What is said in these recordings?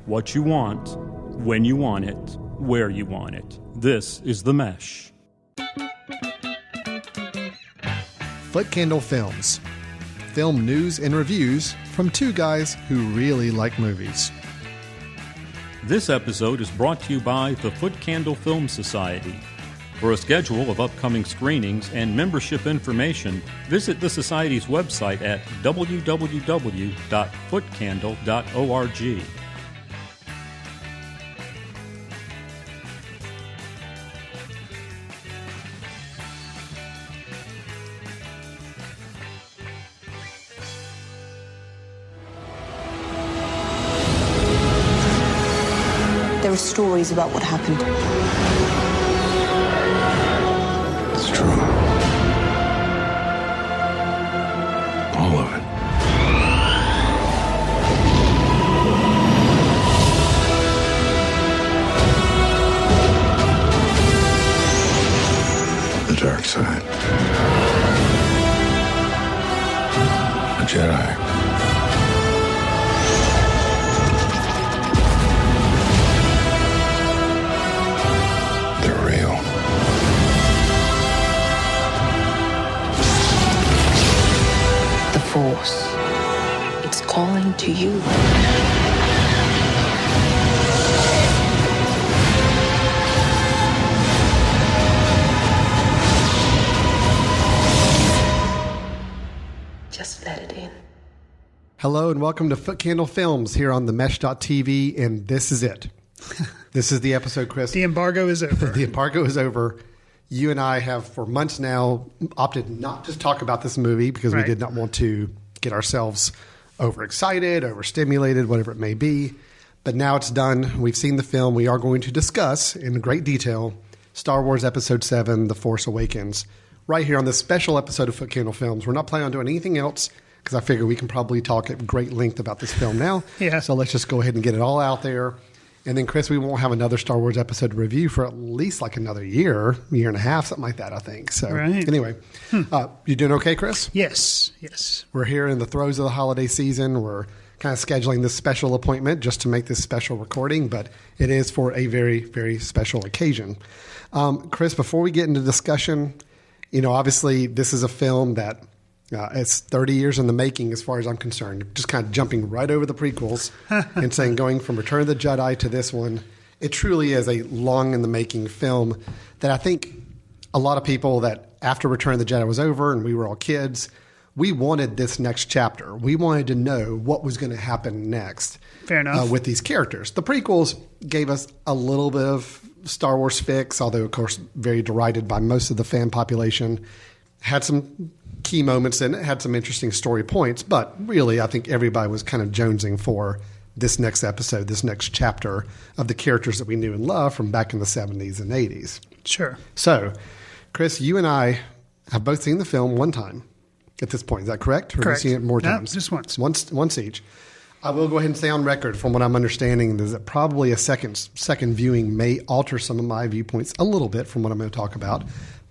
what you want, when you want it, where you want it. This is The Mesh. Footcandle Films. Film news and reviews from two guys who really like movies. This episode is brought to you by the Footcandle Film Society. For a schedule of upcoming screenings and membership information, visit the Society's website at www.footcandle.org. There are stories about what happened. It's true. All of it. The dark side. A Jedi. Force. It's calling to you. Just let it in. Hello and welcome to Footcandle Films here on the Mesh.tv, and this is it. This is the episode, Chris. The embargo is over. The embargo is over. You and I have, for months now, opted not to talk about this movie because we did not want to get ourselves overexcited, overstimulated, whatever it may be. But now it's done. We've seen the film. We are going to discuss in great detail Star Wars Episode 7, The Force Awakens, right here on this special episode of Footcandle Films. We're not planning on doing anything else because I figure we can probably talk at great length about this film now. Yeah. So let's just go ahead and get it all out there. And then, Chris, we won't have another Star Wars episode review for at least like another year and a half, something like that, I think. So anyway, you doing okay, Chris? Yes. We're here in the throes of the holiday season. We're kind of scheduling this special appointment just to make this special recording, but it is for a very, very special occasion. Chris, before we get into discussion, obviously this is a film that it's 30 years in the making as far as I'm concerned. Just kind of jumping right over the prequels and saying going from Return of the Jedi to this one, it truly is a long in the making film that I think a lot of people that after Return of the Jedi was over and we were all kids, we wanted this next chapter. We wanted to know what was going to happen next. Fair enough. With these characters. The prequels gave us a little bit of Star Wars fix, although, of course, very derided by most of the fan population. Had some key moments and it had some interesting story points, but really I think everybody was kind of jonesing for this next episode, this next chapter of the characters that we knew and loved from back in the 70s and 80s. Sure. So, Chris, you and I have both seen the film one time at this point. Is that correct? Or Correct. have you seen it more times? Just once. Once each. I will go ahead and say on record, from what I'm understanding, is that probably a second viewing may alter some of my viewpoints a little bit from what I'm going to talk about.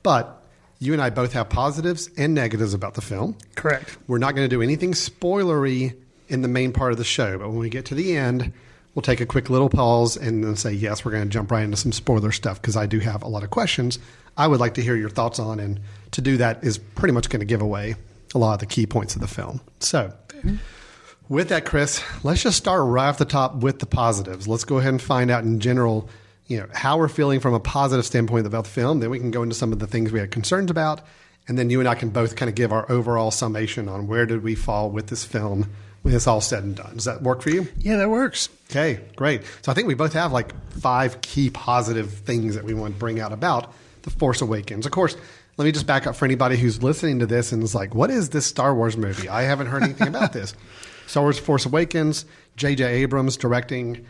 But you and I both have positives and negatives about the film. Correct. We're not going to do anything spoilery in the main part of the show, but when we get to the end, we'll take a quick little pause and then say, yes, we're going to jump right into some spoiler stuff because I do have a lot of questions I would like to hear your thoughts on, and to do that is pretty much going to give away a lot of the key points of the film. So, with that, Chris, let's just start right off the top with the positives. Let's go ahead and find out in general how we're feeling from a positive standpoint about the film. Then we can go into some of the things we had concerns about. And then you and I can both kind of give our overall summation on where did we fall with this film when it's all said and done. Does that work for you? Yeah, that works. Okay, great. So I think we both have like 5 key positive things that we want to bring out about The Force Awakens. Of course, let me just back up for anybody who's listening to this and is like, what is this Star Wars movie? I haven't heard anything about this. Star Wars Force Awakens, J.J. Abrams directing.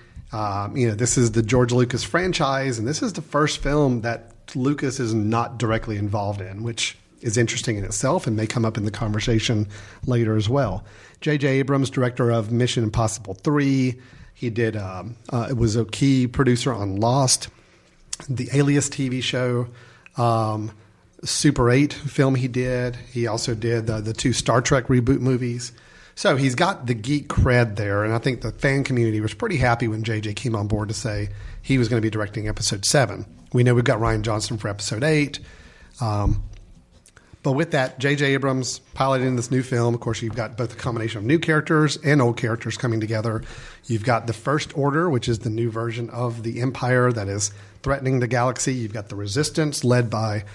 This is the George Lucas franchise, and this is the first film that Lucas is not directly involved in, which is interesting in itself and may come up in the conversation later as well. J.J. Abrams, director of Mission Impossible 3. He did, it was a key producer on Lost, the Alias TV show, Super 8 film he did. He also did the 2 Star Trek reboot movies. So he's got the geek cred there, and I think the fan community was pretty happy when JJ came on board to say he was going to be directing episode 7. We know we've got Rian Johnson for episode 8. But with that, J.J. Abrams piloting this new film. Of course, you've got both a combination of new characters and old characters coming together. You've got the First Order, which is the new version of the Empire that is threatening the galaxy. You've got the Resistance, led by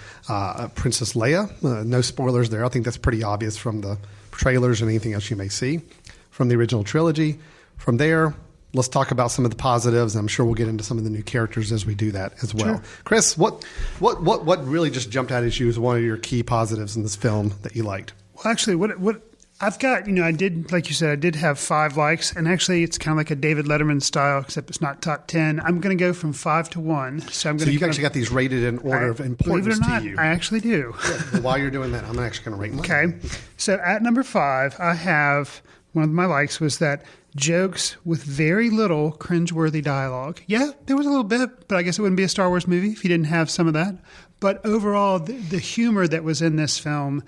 Princess Leia. No spoilers there. I think that's pretty obvious from the trailers and anything else you may see from the original trilogy. From there, let's talk about some of the positives. I'm sure we'll get into some of the new characters as we do that as well. Sure. Chris, what really just jumped out at you as one of your key positives in this film that you liked? Well, actually, what I've got, I did, like you said, I did have 5 likes, and actually it's kind of like a David Letterman style, except it's not top 10. I'm going to go from 5 to 1. So you've actually got these rated in order of importance to you. I actually do. Well, while you're doing that, I'm actually going to rate mine. Okay. So at number 5, I have one of my likes was that jokes with very little cringeworthy dialogue. Yeah, there was a little bit, but I guess it wouldn't be a Star Wars movie if you didn't have some of that. But overall, the humor that was in this film,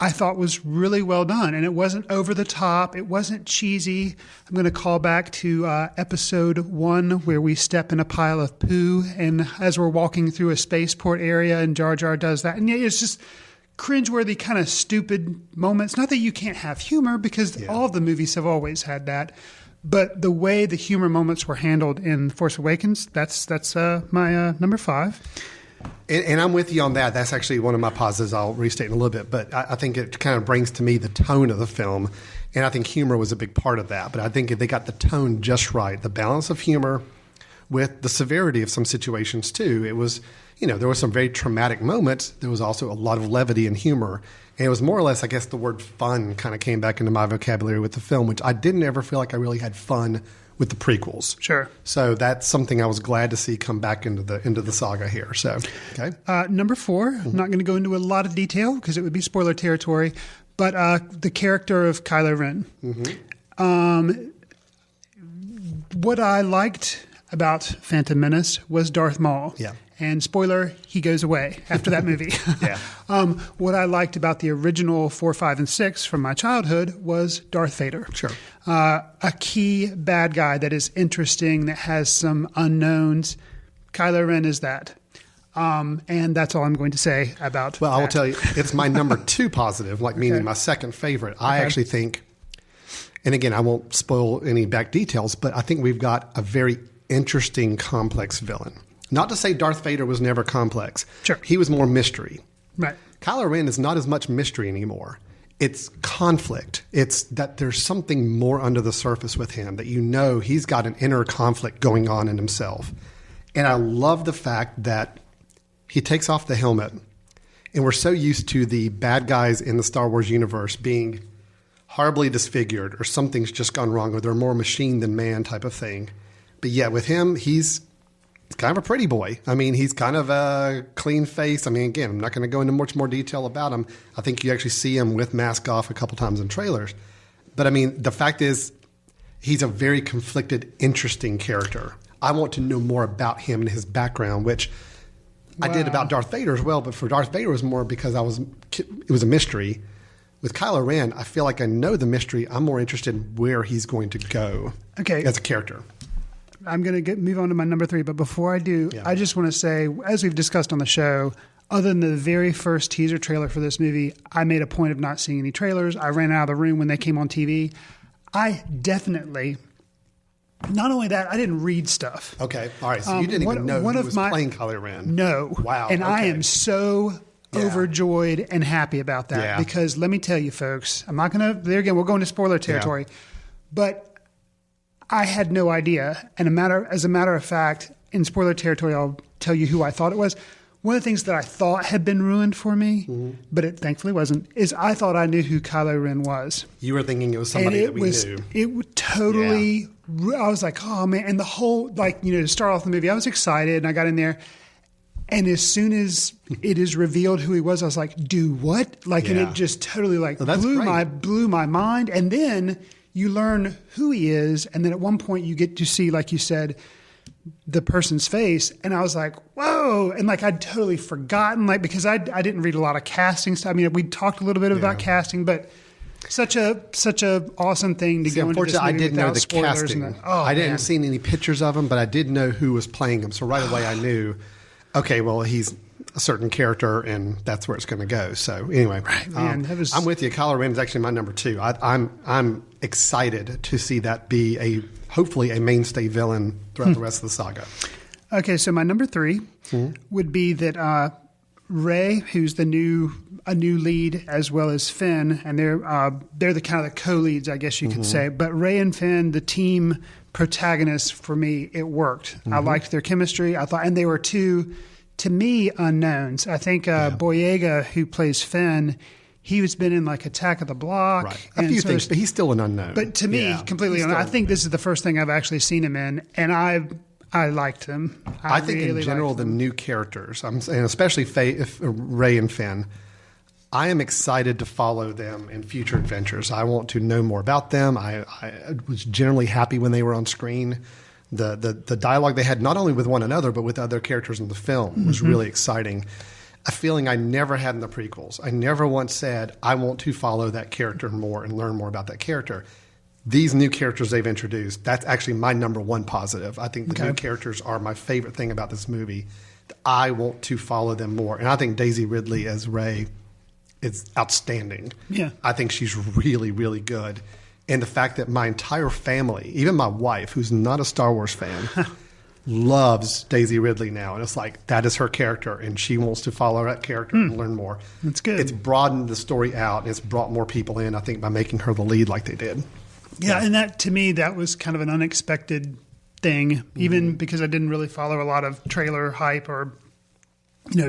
I thought was really well done. And it wasn't over the top. It wasn't cheesy. I'm going to call back to episode 1 where we step in a pile of poo. And as we're walking through a spaceport area and Jar Jar does that. And it's just cringeworthy, kind of stupid moments. Not that you can't have humor, because all of the movies have always had that. But the way the humor moments were handled in Force Awakens, that's my number 5. And I'm with you on that. That's actually one of my positives. I'll restate in a little bit. But I think it kind of brings to me the tone of the film. And I think humor was a big part of that. But I think if they got the tone just right, the balance of humor with the severity of some situations too. It was, there were some very traumatic moments. There was also a lot of levity and humor. And it was more or less, I guess, the word fun kind of came back into my vocabulary with the film, which I didn't ever feel like I really had fun with the prequels. Sure. So that's something I was glad to see come back into the saga here. So, okay. Number 4, I'm not going to go into a lot of detail because it would be spoiler territory, but the character of Kylo Ren. Mm-hmm. What I liked about Phantom Menace was Darth Maul. Yeah. And spoiler, he goes away after that movie. Yeah. What I liked about the original 4, 5, and 6 from my childhood was Darth Vader. Sure. A key bad guy that is interesting, that has some unknowns. Kylo Ren is that. And that's all I'm going to say about Well, that. I will tell you, it's my number 2 positive, meaning my second favorite. I actually think, and again, I won't spoil any back details, but I think we've got a very interesting, complex villain. Not to say Darth Vader was never complex. Sure. He was more mystery. Right. Kylo Ren is not as much mystery anymore. It's conflict. It's that there's something more under the surface with him, that he's got an inner conflict going on in himself. And I love the fact that he takes off the helmet, and we're so used to the bad guys in the Star Wars universe being horribly disfigured, or something's just gone wrong, or they're more machine than man type of thing. But yet with him, he's kind of a pretty boy. I mean, he's kind of a clean face. I mean, again, I'm not going to go into much more detail about him. I think you actually see him with mask off a couple times in trailers. But I mean, the fact is, he's a very conflicted, interesting character. I want to know more about him and his background, which I did about Darth Vader as well. But for Darth Vader, it was more because it was a mystery. With Kylo Ren, I feel like I know the mystery. I'm more interested in where he's going to go as a character. I'm going to move on to my number 3, but before I do, I just want to say, as we've discussed on the show, other than the very first teaser trailer for this movie, I made a point of not seeing any trailers. I ran out of the room when they came on TV. I definitely, not only that, I didn't read stuff. Okay, all right, so you didn't even know who was playing Kylo Ren. No. Wow. And I am so overjoyed and happy about that because let me tell you, folks, I'm not going to, there again, we're going to spoiler territory, but I had no idea. And as a matter of fact, in spoiler territory, I'll tell you who I thought it was. One of the things that I thought had been ruined for me, but it thankfully wasn't, is I thought I knew who Kylo Ren was. You were thinking it was somebody that we knew. It totally, I was like, oh man. And the whole, to start off the movie, I was excited and I got in there. And as soon as it is revealed who he was, I was like, do what? And it just totally blew my mind. And then you learn who he is, and then at one point you get to see, like you said, the person's face, and I was like, whoa, and I'd totally forgotten, because I didn't read a lot of casting stuff. I mean, we talked a little bit about casting, but Such a awesome thing to See, go into this unfortunately, I movie didn't know without the spoilers casting. and that. Oh, I didn't man. see any pictures of him, but I did know who was playing him. So right away, I knew, okay, well, he's a certain character, and that's where it's going to go. So anyway, man, that was- I'm with you. Kylo Ren is actually my number 2. I'm excited to see that be hopefully a mainstay villain throughout the rest of the saga. Okay, so my number 3 would be that Rey, who's a new lead, as well as Finn, and they're the kind of the co-leads, I guess you could say. But Rey and Finn, the team protagonists for me, it worked. I liked their chemistry. I thought, and they were two, to me, unknowns. I think Boyega, who plays Finn, he's been in like Attack of the Block, Right. A few things, but he's still an unknown. But to me, completely he's unknown. I still think this is the first thing I've actually seen him in, and I liked him. I think really in general, liked the him. new characters, and especially Rey and Finn, I am excited to follow them in future adventures. I want to know more about them. I was generally happy when they were on screen. The dialogue they had, not only with one another, but with other characters in the film, was really exciting. A feeling I never had in the prequels. I never once said, I want to follow that character more and learn more about that character. These new characters they've introduced, that's actually my number 1 positive. I think the new characters are my favorite thing about this movie. I want to follow them more. And I think Daisy Ridley as Rey is outstanding. Yeah. I think she's really, really good. And the fact that my entire family, even my wife, who's not a Star Wars fan, loves Daisy Ridley now. And it's like, that is her character, and she wants to follow that character and learn more. That's good. It's broadened the story out, and it's brought more people in, I think, by making her the lead like they did. Yeah, and that, to me, that was kind of an unexpected thing, even because I didn't really follow a lot of trailer hype or,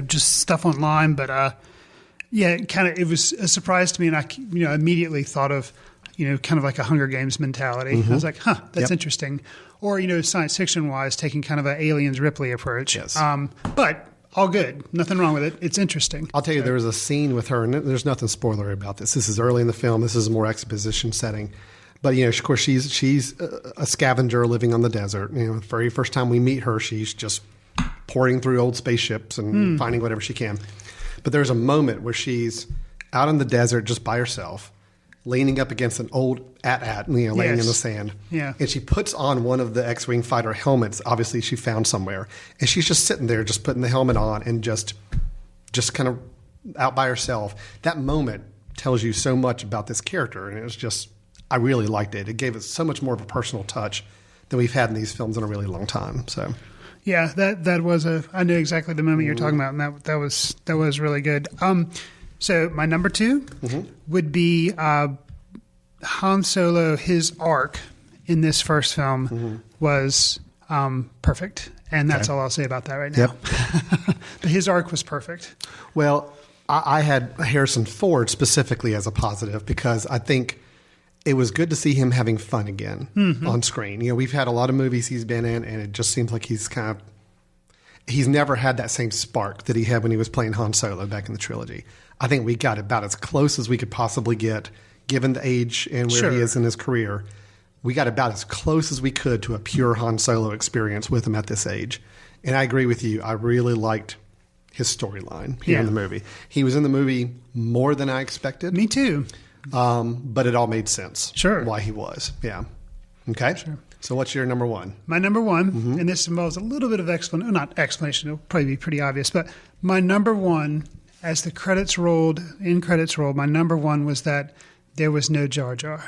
just stuff online. But it was a surprise to me, and I, immediately thought of, kind of like a Hunger Games mentality. I was like, that's interesting. Or, science fiction wise, taking kind of an Aliens Ripley approach. Yes. But all good. Nothing wrong with it. It's interesting. I'll tell you, there was a scene with her, and there's nothing spoilery about this. This is early in the film. This is a more exposition setting. But, of course, she's a scavenger living on the desert. The very first time we meet her, she's just pouring through old spaceships and finding whatever she can. But there's a moment where she's out in the desert just by herself, leaning up against an old AT-AT, laying in the sand. Yeah. And she puts on one of the X-Wing fighter helmets, obviously she found somewhere. And she's just sitting there, just putting the helmet on and just kind of out by herself. That moment tells you so much about this character. And it was just, I really liked it. It gave it so much more of a personal touch than we've had in these films in a really long time. So, yeah, that was I knew exactly the moment you're talking about, and that was really good. So my number 2 would be Han Solo. His arc in this first film was perfect, and that's all I'll say about that right now. But his arc was perfect. Well, I had Harrison Ford specifically as a positive because I think it was good to see him having fun again on screen. We've had a lot of movies he's been in, and it just seems like he's never had that same spark that he had when he was playing Han Solo back in the trilogy. I think we got about as close as we could possibly get, given the age and where he is in his career. We got about as close as we could to a pure Han Solo experience with him at this age. And I agree with you. I really liked his storyline here in the movie. He was in the movie more than I expected. Me too. But it all made sense. Sure. Why he was. Yeah. Okay. Sure. So what's your number 1? My number 1, and this involves a little bit of explanation. It'll probably be pretty obvious, but my number 1, as the credits rolled, my number 1 was that there was no Jar Jar.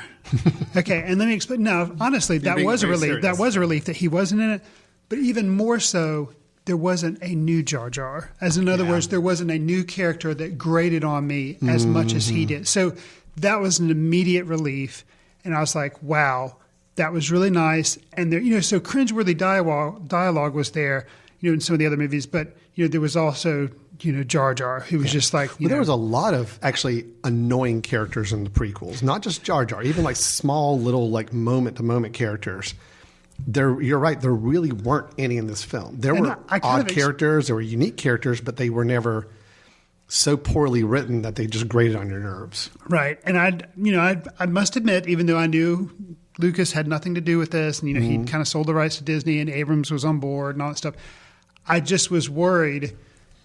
Okay, and let me explain. Now, honestly, that was a relief. Serious. That was a relief that he wasn't in it, but even more so, there wasn't a new Jar Jar. As in other words, there wasn't a new character that grated on me as much as he did. So that was an immediate relief, and I was like, wow. That was really nice. And there, so cringeworthy dialogue was there, in some of the other movies, but there was also, Jar Jar, who was just like, there was a lot of actually annoying characters in the prequels, not just Jar Jar, even like small little like moment to moment characters. You're right. There really weren't any in this film. There were odd characters, there were unique characters, but they were never so poorly written that they just grated on your nerves. Right. And I must admit, even though I knew Lucas had nothing to do with this, and he kind of sold the rights to Disney, and Abrams was on board and all that stuff, I just was worried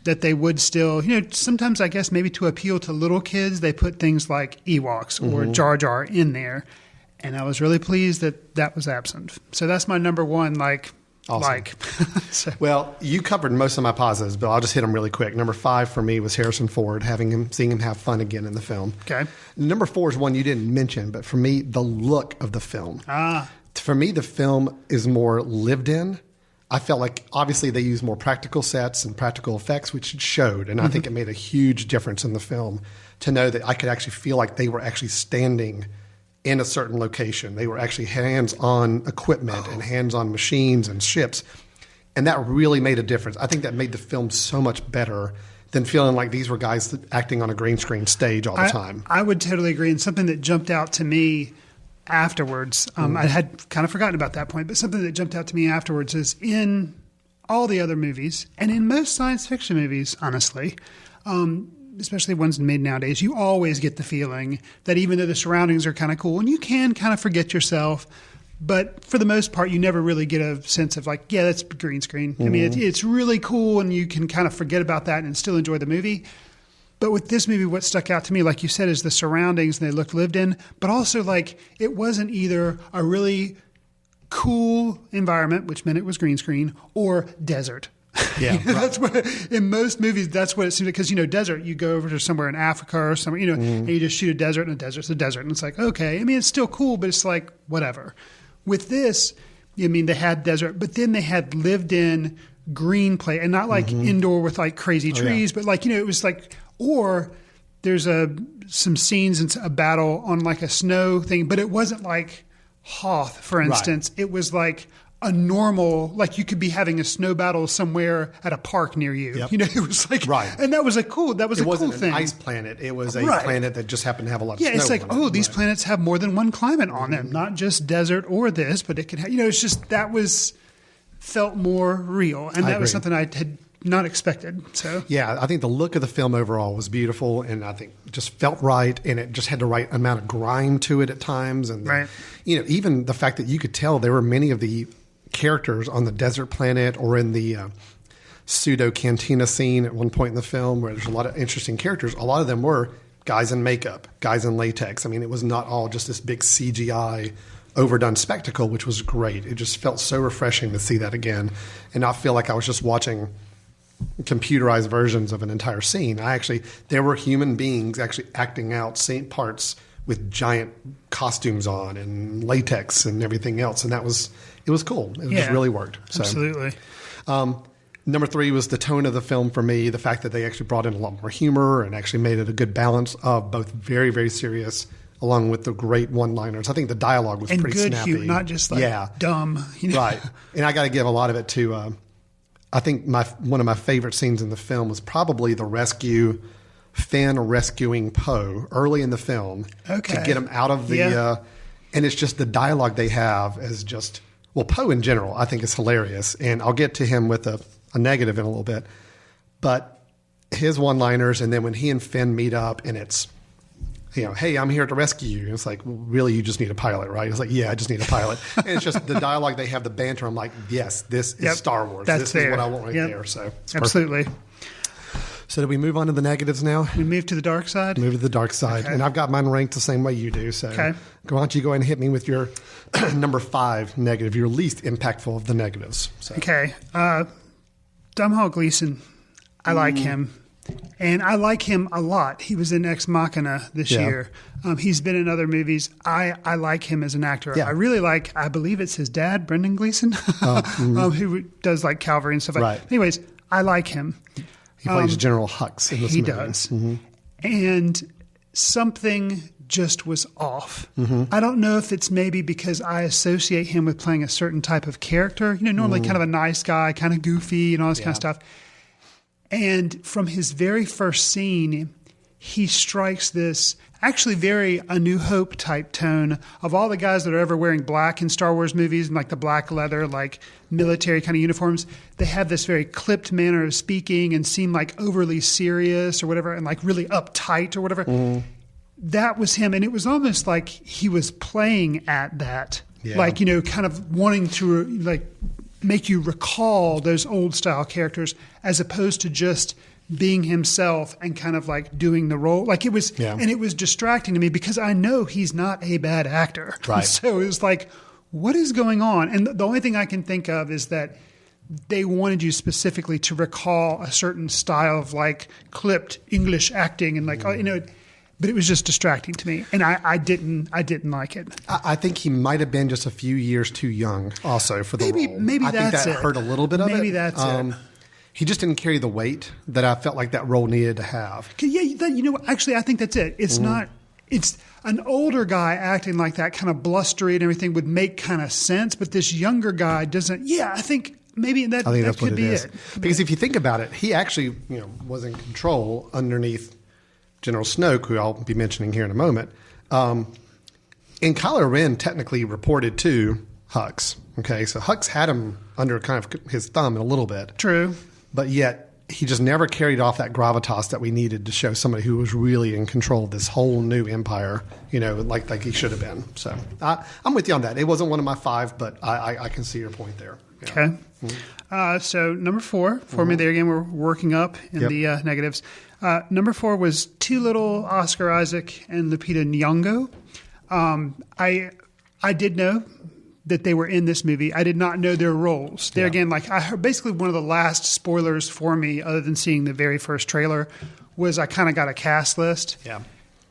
that they would still, sometimes I guess maybe to appeal to little kids, they put things like Ewoks or Jar Jar in there. And I was really pleased that was absent. So that's my number one, Awesome. So. Well, you covered most of my positives, but I'll just hit them really quick. Number 5 for me was Harrison Ford, seeing him have fun again in the film. Okay. Number 4 is one you didn't mention, but for me, the look of the film. For me, the film is more lived in. I felt like obviously they used more practical sets and practical effects, which it showed, and I think it made a huge difference in the film to know that I could actually feel like they were actually standing in a certain location. They were actually hands-on equipment and hands-on machines and ships. And that really made a difference. I think that made the film so much better than feeling like these were guys acting on a green screen stage all the time. I would totally agree. And something that jumped out to me afterwards, I had kind of forgotten about that point, but something that jumped out to me afterwards is in all the other movies, and in most science fiction movies, honestly, especially ones made nowadays, you always get the feeling that even though the surroundings are kind of cool and you can kind of forget yourself, but for the most part, you never really get a sense of like, yeah, that's green screen. I mean, it's really cool and you can kind of forget about that and still enjoy the movie. But with this movie, what stuck out to me, like you said, is the surroundings and they looked lived in, but also like it wasn't either a really cool environment, which meant it was green screen, or desert. Yeah, right. That's what in most movies. That's what it seems like, because desert. You go over to somewhere in Africa or somewhere, and you just shoot a desert, and a desert's a desert, and it's like okay. I mean, it's still cool, but it's like whatever. With this, I mean, they had desert, but then they had lived-in green play, and not like indoor with like crazy trees, but like it was like, or there's some scenes in a battle on like a snow thing, but it wasn't like Hoth, for instance. Right. It was like a normal, like you could be having a snow battle somewhere at a park near you. Yep. It was like, right. And that was a cool thing. It wasn't an ice planet. It was a planet that just happened to have a lot of snow. Yeah, it's like, these planets have more than one climate on them, not just desert or this, but it could have, it's just, felt more real. And that was something I had not expected. So yeah, I think the look of the film overall was beautiful, and I think it just felt right, and it just had the right amount of grime to it at times. And even the fact that you could tell there were many of the characters on the desert planet or in the pseudo cantina scene at one point in the film where there's a lot of interesting characters. A lot of them were guys in makeup, guys in latex. I mean, it was not all just this big CGI overdone spectacle, which was great. It just felt so refreshing to see that again and not feel like I was just watching computerized versions of an entire scene. There were human beings actually acting out scene parts with giant costumes on and latex and everything else. And it was cool. It just really worked. So, absolutely. Number 3 was the tone of the film for me, the fact that they actually brought in a lot more humor and actually made it a good balance of both very, very serious along with the great one-liners. I think the dialogue was pretty good snappy. Humor, not just like dumb. Right. And I got to give a lot of it to, I think one of my favorite scenes in the film was probably the Finn rescuing Poe early in the film to get him out of the, and it's just the dialogue they have is just, well, Poe in general, I think is hilarious. And I'll get to him with a negative in a little bit, but his one-liners, and then when he and Finn meet up and it's, hey, I'm here to rescue you. And it's like, well, really, you just need a pilot, right? It's like, yeah, I just need a pilot. And it's just the dialogue they have, the banter. I'm like, yes, this is Star Wars. This is what I want there. So absolutely. So do we move on to the negatives now? We move to the dark side? Move to the dark side. Okay. And I've got mine ranked the same way you do. So why don't you go ahead and hit me with your number 5 negative, your least impactful of the negatives. So. Okay. Domhnall Gleeson, I like him. And I like him a lot. He was in Ex Machina this year. He's been in other movies. I like him as an actor. Yeah. I really like, I believe it's his dad, Brendan Gleeson, who does like Calvary and stuff like that. Anyways, I like him. He plays General Hux in this movie. He does. Mm-hmm. And something just was off. Mm-hmm. I don't know if it's maybe because I associate him with playing a certain type of character. Normally kind of a nice guy, kind of goofy and all this kind of stuff. And from his very first scene, he strikes this actually very A New Hope type tone of all the guys that are ever wearing black in Star Wars movies and like the black leather, like military kind of uniforms. They have this very clipped manner of speaking and seem like overly serious or whatever and like really uptight or whatever. Mm. That was him. And it was almost like he was playing at that, like, kind of wanting to like make you recall those old style characters as opposed to just being himself and kind of like doing the role. Like it was, Yeah. and it was distracting to me because I know he's not a bad actor. Right. So it was like, what is going on? And the only thing I can think of is that they wanted you specifically to recall a certain style of like clipped English acting and like, but it was just distracting to me. And I didn't like it. I think he might have been just a few years too young also for the role. Maybe I think that's that it. hurt a little bit of it. Maybe that's it. He just didn't carry the weight that I felt like that role needed to have. Yeah, actually, I think that's it. It's not. It's an older guy acting like that, kind of blustery and everything, would make kind of sense. But this younger guy doesn't. Yeah, I think maybe that That's could what be it is. it. Because if you think about it, he actually was in control underneath General Snoke, who I'll be mentioning here in a moment. And Kylo Ren technically reported to Hux. Okay, so Hux had him under kind of his thumb a little bit. True. But yet he just never carried off that gravitas that we needed to show somebody who was really in control of this whole new empire, like he should have been. So I'm with you on that. It wasn't one of my 5, but I can see your point there. Yeah. Okay. So number 4 for me there again, we're working up in the negatives. Number 4 was Too Little, Oscar Isaac, and Lupita Nyong'o. I did know that they were in this movie. I did not know their roles. They're again, like I heard, basically one of the last spoilers for me, other than seeing the very first trailer, was I kind of got a cast list. Yeah.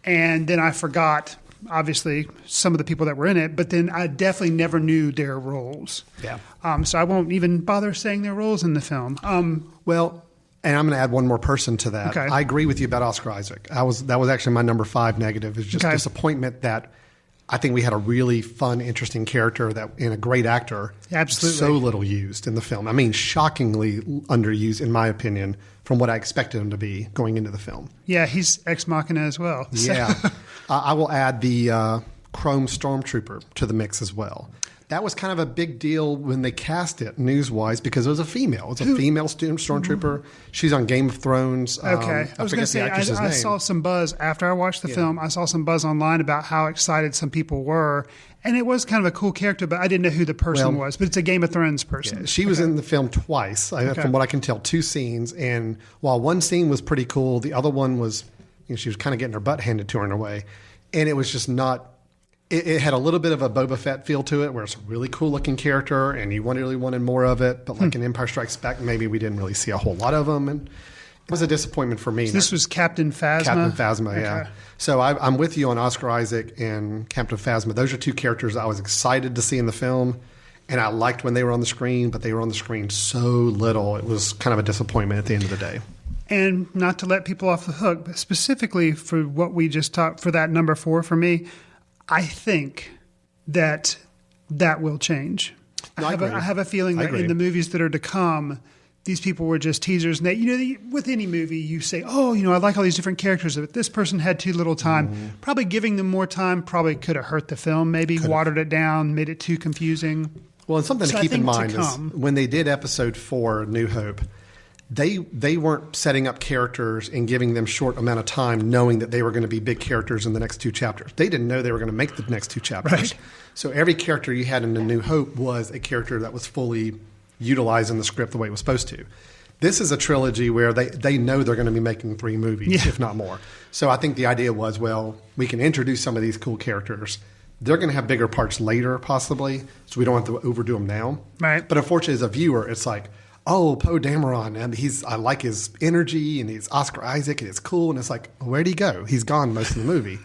And then I forgot, obviously, some of the people that were in it, but then I definitely never knew their roles. Yeah. So I won't even bother saying their roles in the film. Well, and I'm going to add one more person to that. Okay. I agree with you about Oscar Isaac. That was actually my number 5 negative, is just disappointment that I think we had a really fun, interesting character and a great actor. Absolutely. So little used in the film. I mean, shockingly underused, in my opinion, from what I expected him to be going into the film. Yeah, he's ex machina as well. So. Yeah. I will add the Chrome Stormtrooper to the mix as well. That was kind of a big deal when they cast it, news-wise, because it was a female. It's a female stormtrooper. She's on Game of Thrones. Okay. I was going to say, I saw some buzz after I watched the film. I saw some buzz online about how excited some people were. And it was kind of a cool character, but I didn't know who the person was. But it's a Game of Thrones person. Yeah, she was in the film twice, from what I can tell, 2 scenes. And while one scene was pretty cool, the other one was, she was kind of getting her butt handed to her in a way. And it was just not... It had a little bit of a Boba Fett feel to it, where it's a really cool looking character, and you really wanted more of it. But like in Empire Strikes Back, maybe we didn't really see a whole lot of them, and it was a disappointment for me. So this was Captain Phasma. Captain Phasma, yeah. So I'm with you on Oscar Isaac and Captain Phasma. Those are 2 characters I was excited to see in the film, and I liked when they were on the screen, but they were on the screen so little. It was kind of a disappointment at the end of the day. And not to let people off the hook, but specifically for what we just talked, for that number 4 for me, I think that will change. No, I have a feeling that in the movies that are to come, these people were just teasers. And they, with any movie, you say, I like all these different characters, but this person had too little time. Probably giving them more time probably could have hurt the film, maybe watered it down, made it too confusing. Well, and something to keep in mind is when they did Episode 4, New Hope, they weren't setting up characters and giving them short amount of time knowing that they were going to be big characters in the next 2 chapters. They didn't know they were going to make the next 2 chapters. Right. So every character you had in A New Hope was a character that was fully utilized in the script the way it was supposed to. This is a trilogy where they know they're going to be making 3 movies, if not more. So I think the idea was, we can introduce some of these cool characters. They're going to have bigger parts later, possibly, so we don't have to overdo them now. Right. But unfortunately, as a viewer, it's like, Poe Dameron, and I like his energy, and he's Oscar Isaac, and it's cool. And it's like, where'd he go? He's gone most of the movie.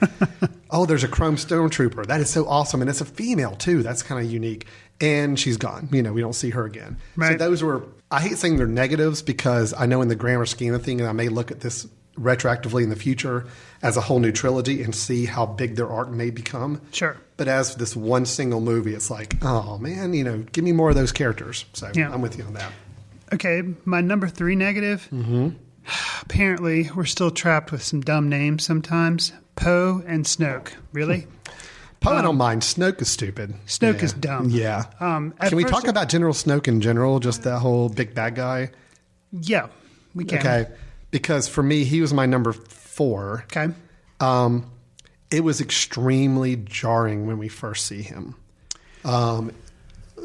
There's a Chrome Stormtrooper. That is so awesome. And it's a female, too. That's kind of unique. And she's gone. We don't see her again. Right. So those were, I hate saying they're negatives, because I know in the grammar scheme of things, and I may look at this retroactively in the future as a whole new trilogy and see how big their arc may become. Sure. But as this one single movie, it's like, oh, man, give me more of those characters. So I'm with you on that. Okay, my number 3 negative. Apparently, we're still trapped with some dumb names sometimes. Poe and Snoke. Really? Poe, I don't mind. Snoke is stupid. Snoke is dumb. Yeah. Can we talk about General Snoke in general, just that whole big bad guy? Yeah, we can. Okay. Because for me, he was my number 4. Okay. It was extremely jarring when we first see him.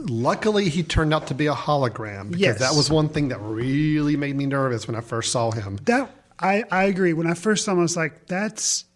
Luckily, he turned out to be a hologram, because Yes. that was one thing that really made me nervous when I first saw him. That I agree. When I first saw him, I was like, this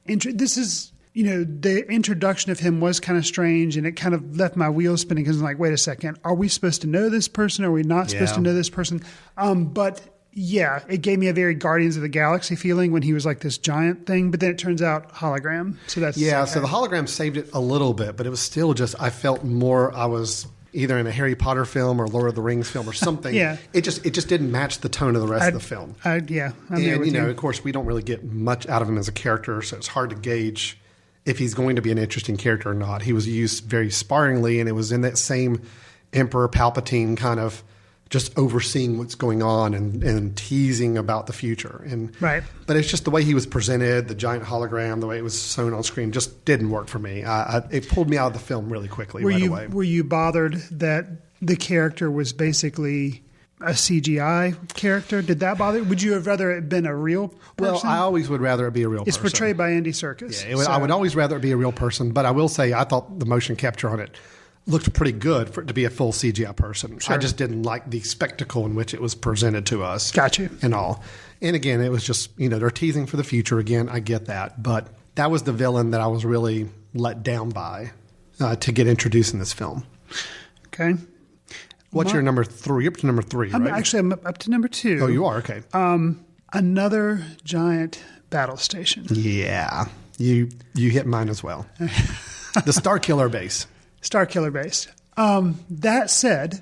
is, the introduction of him was kind of strange, and it kind of left my wheels spinning, because I'm like, wait a second, are we supposed to know this person? Are we not supposed to know this person? But yeah, it gave me a very Guardians of the Galaxy feeling when he was like this giant thing, but then it turns out hologram. So that's Yeah, okay. so the hologram saved it a little bit, but it was still just, I felt more, I was either in a Harry Potter film or Lord of the Rings film or something. Yeah. It just didn't match the tone of the rest of the film. I'm there And, with you. of course, we don't really get much out of him as a character, so it's hard to gauge if he's going to be an interesting character or not. He was used very sparingly, and it was in that same Emperor Palpatine kind of just overseeing what's going on and teasing about the future. Right. But it's just the way he was presented, the giant hologram, the way it was shown on screen, just didn't work for me. It pulled me out of the film really quickly away. Were you bothered that the character was basically a CGI character? Did that bother you? Would you have rather it been a real person? Well, I always would rather it be a real person. It's portrayed by Andy Serkis. Yeah, I would always rather it be a real person, but I will say I thought the motion capture on it looked pretty good for it to be a full CGI person. Sure. I just didn't like the spectacle in which it was presented to us. Got you. And all. And again, it was just, they're teasing for the future again. I get that. But that was the villain that I was really let down by to get introduced in this film. Okay. What's your number 3? You're up to number 3, I'm right? up to number 2. Oh, you are? Okay. Another giant battle station. Yeah. You hit mine as well. The Star Killer base. Starkiller Base. That said,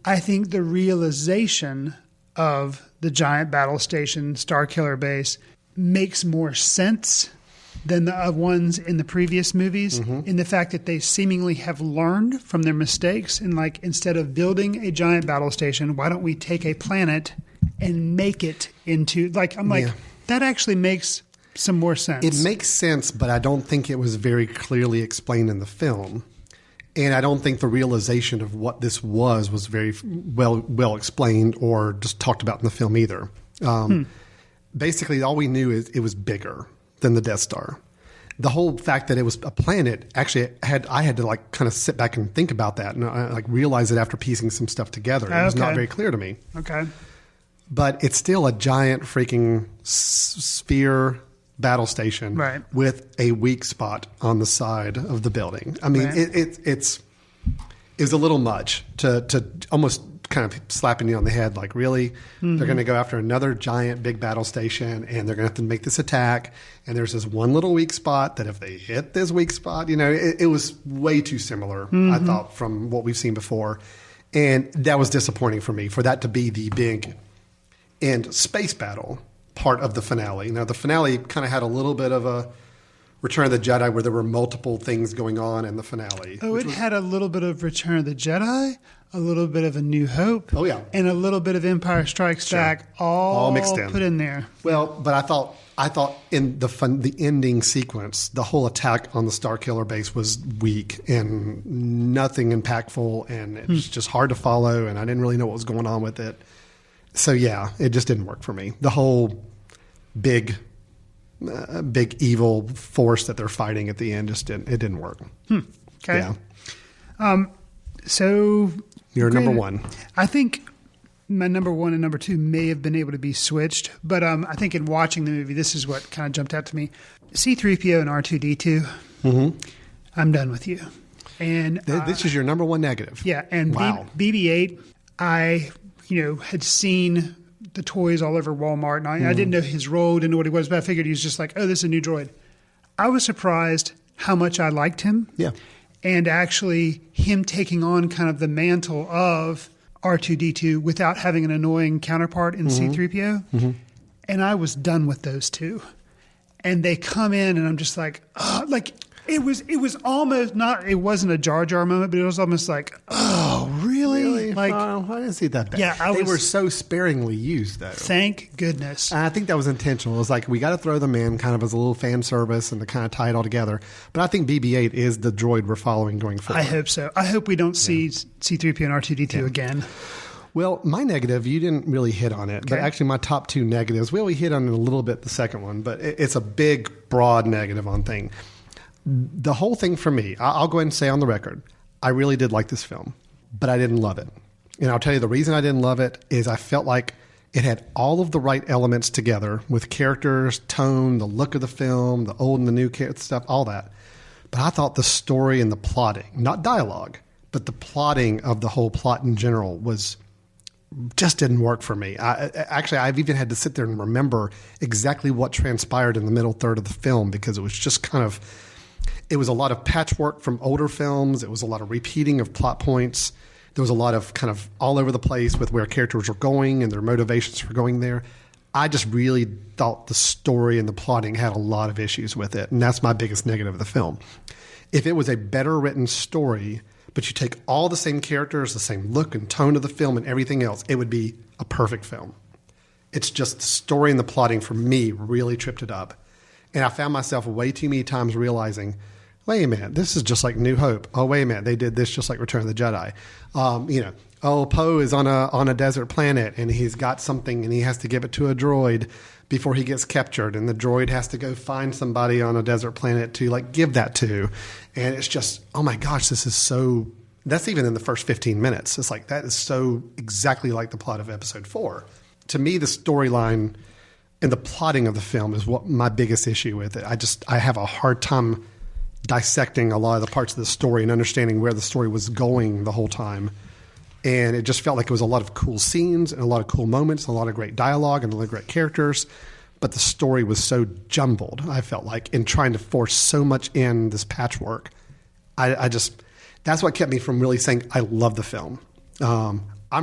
I think the realization of the giant battle station, Starkiller Base, makes more sense than the ones in the previous movies, in the fact that they seemingly have learned from their mistakes. And like, instead of building a giant battle station, why don't we take a planet and make it into that actually makes some more sense. It makes sense, but I don't think it was very clearly explained in the film. And I don't think the realization of what this was very well explained or just talked about in the film either. Basically, all we knew is it was bigger than the Death Star. The whole fact that it was a planet, actually, I had to like kind of sit back and think about that, and I like realize it after piecing some stuff together. It was not very clear to me. Okay. But it's still a giant freaking sphere battle station, right, with a weak spot on the side of the building. I mean, right, it's a little much to almost kind of slapping you on the head. Like, really, they're going to go after another giant big battle station, and they're going to have to make this attack. And there's this one little weak spot that if they hit this weak spot, it was way too similar, I thought, from what we've seen before. And that was disappointing for me, for that to be the big end space battle part of the finale. Now, the finale kind of had a little bit of a Return of the Jedi where there were multiple things going on in the finale. Oh, it had a little bit of Return of the Jedi, a little bit of A New Hope. Oh, yeah. And a little bit of Empire Strikes Back, all mixed in. Put in there. Well, but I thought in the ending sequence, the whole attack on the Starkiller base was weak and nothing impactful, and it was just hard to follow, and I didn't really know what was going on with it. So yeah, it just didn't work for me. The whole big evil force that they're fighting at the end didn't work. Okay. Yeah. So You're number 1. I think my number 1 and number 2 may have been able to be switched, but I think in watching the movie, this is what kind of jumped out to me. C-3PO and R2-D2. I'm done with you. And this is your number 1 negative. Yeah, and wow. BB-8, I had seen the toys all over Walmart, and I didn't know his role, didn't know what he was, but I figured he was just like, oh, this is a new droid. I was surprised how much I liked him. Yeah. And actually him taking on kind of the mantle of R2-D2 without having an annoying counterpart in C-3PO. And I was done with those two. And they come in, and I'm just like, it was almost not, it wasn't a Jar Jar moment, but it was almost like, oh, really? Like, I didn't see that bad. Yeah, they were so sparingly used, though. Thank goodness. I think that was intentional. It was like, we got to throw them in kind of as a little fan service and to kind of tie it all together. But I think BB-8 is the droid we're following going forward. I hope so. I hope we don't see C-3PO and R2-D2 again. Well, my negative, you didn't really hit on it. But actually, my top 2 negatives, we hit on it a little bit, the second one. But it's a big, broad negative on thing. The whole thing for me, I'll go ahead and say on the record, I really did like this film, but I didn't love it. And I'll tell you the reason I didn't love it is I felt like it had all of the right elements together with characters, tone, the look of the film, the old and the new stuff, all that. But I thought the story and the plotting, not dialogue, but the plotting of the whole plot in general just didn't work for me. I've even had to sit there and remember exactly what transpired in the middle third of the film because it was just it was a lot of patchwork from older films. It was a lot of repeating of plot points. There was a lot of kind of all over the place with where characters were going and their motivations for going there. I just really thought the story and the plotting had a lot of issues with it, and that's my biggest negative of the film. If it was a better written story, but you take all the same characters, the same look and tone of the film and everything else, it would be a perfect film. It's just the story and the plotting for me really tripped it up. And I found myself way too many times realizing, wait a minute, this is just like New Hope. Oh, wait a minute, they did this just like Return of the Jedi. Poe is on a desert planet and he's got something and he has to give it to a droid before he gets captured, and the droid has to go find somebody on a desert planet to like give that to. And it's just, oh my gosh, this is so, that's even in the first 15 minutes. It's like, that is so exactly like the plot of episode 4. To me, the storyline and the plotting of the film is what my biggest issue with it. I have a hard time dissecting a lot of the parts of the story and understanding where the story was going the whole time. And it just felt like it was a lot of cool scenes and a lot of cool moments, and a lot of great dialogue and a lot of great characters. But the story was so jumbled, I felt like, in trying to force so much in this patchwork. That's what kept me from really saying I love the film. I'm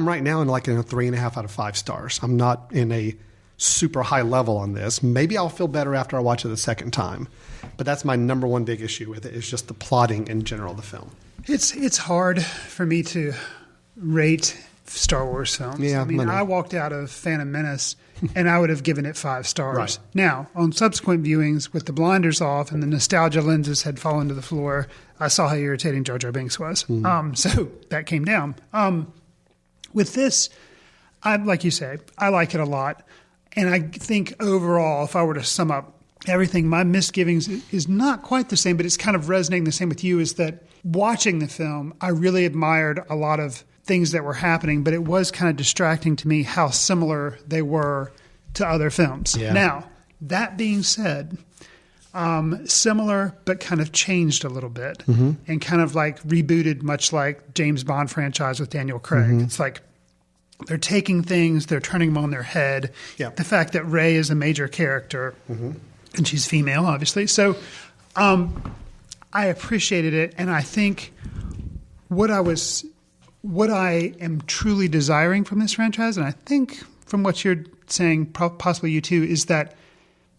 right now in a 3.5 out of 5 stars. I'm not in a super high level on this. Maybe I'll feel better after I watch it the second time. But that's my number one big issue with it, is just the plotting in general of the film. It's hard for me to rate Star Wars films. Yeah, I walked out of Phantom Menace and I would have given it 5 stars. Right. Now, on subsequent viewings with the blinders off and the nostalgia lenses had fallen to the floor, I saw how irritating Jar Jar Binks was. So that came down. With this, like you say, I like it a lot. And I think overall, if I were to sum up everything, my misgivings is not quite the same, but it's kind of resonating the same with you, is that watching the film, I really admired a lot of things that were happening, but it was kind of distracting to me how similar they were to other films. Yeah. Now, that being said, similar but kind of changed a little bit and kind of like rebooted, much like James Bond franchise with Daniel Craig. It's like they're taking things, they're turning them on their head. Yeah. The fact that Rey is a major character, and she's female, obviously. So I appreciated it, and I think what I am truly desiring from this franchise, and I think from what you're saying, possibly you too, is that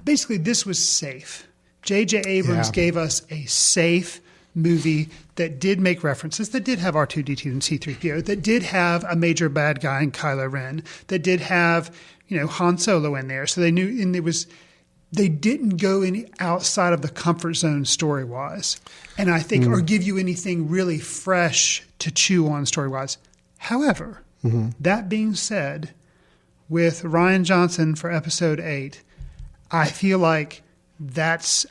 basically this was safe. J.J. Abrams gave us a safe movie that did make references, that did have R2-D2 and C-3PO, that did have a major bad guy in Kylo Ren, that did have, Han Solo in there. So they knew, and they didn't go any outside of the comfort zone story-wise. And I think, or give you anything really fresh to chew on story-wise. However, that being said, with Rian Johnson for episode 8, I feel like there's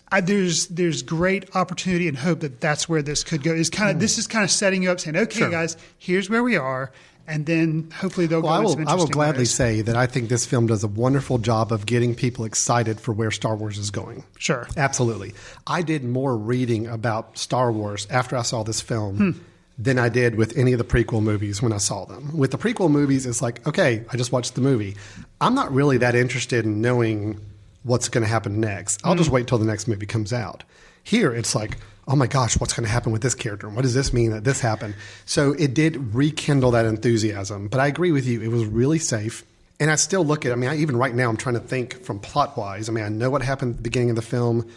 great opportunity and hope that that's where this could go. This is kind of setting you up, saying, okay, guys, here's where we are. And then hopefully they'll go into some interesting I will gladly ways. say that I think this film does a wonderful job of getting people excited for where Star Wars is going. Sure. Absolutely. I did more reading about Star Wars after I saw this film than I did with any of the prequel movies when I saw them. With the prequel movies, it's like, okay, I just watched the movie. I'm not really that interested in knowing what's going to happen next. I'll just wait till the next movie comes out. Here, it's like, oh my gosh, what's going to happen with this character? What does this mean that this happened? So it did rekindle that enthusiasm. But I agree with you. It was really safe. And I still look at it. Even right now, I'm trying to think from plot-wise. I know what happened at the beginning of the film,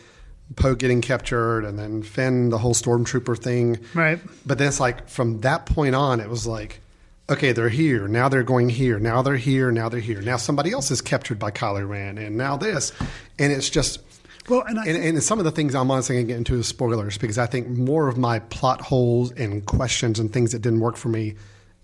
Poe getting captured, and then Finn, the whole stormtrooper thing. Right. But then it's like, from that point on, it was like, okay, they're here. Now they're going here. Now they're here. Now they're here. Now somebody else is captured by Kylo Ren. And now this. And it's just... Well, and some of the things I'm honestly going to get into is spoilers, because I think more of my plot holes and questions and things that didn't work for me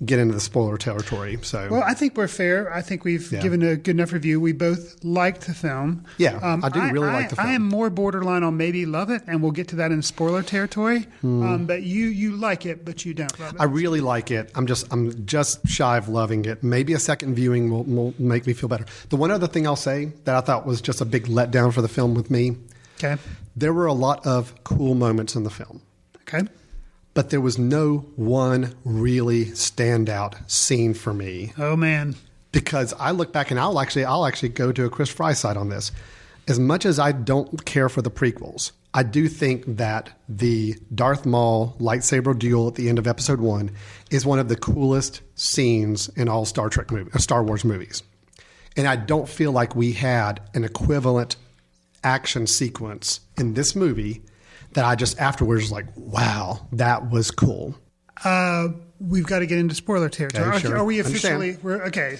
get into the spoiler territory. So, Well, I think we're fair. I think we've given a good enough review. We both liked the film. Yeah, I do really like the film. I am more borderline on maybe love it, and we'll get to that in spoiler territory. But you like it, but you don't love it. I really like it. I'm just shy of loving it. Maybe a second viewing will make me feel better. The one other thing I'll say that I thought was just a big letdown for the film with me. Okay. There were a lot of cool moments in the film. Okay. But there was no one really standout scene for me. Oh, man. Because I look back and I'll actually go to a Chris Fry side on this. As much as I don't care for the prequels, I do think that the Darth Maul lightsaber duel at the end of Episode 1 is one of the coolest scenes in all Star Wars movies. And I don't feel like we had an equivalent action sequence in this movie that I just afterwards was like, wow, that was cool. We've got to get into spoiler territory. Okay, sure. Are we officially?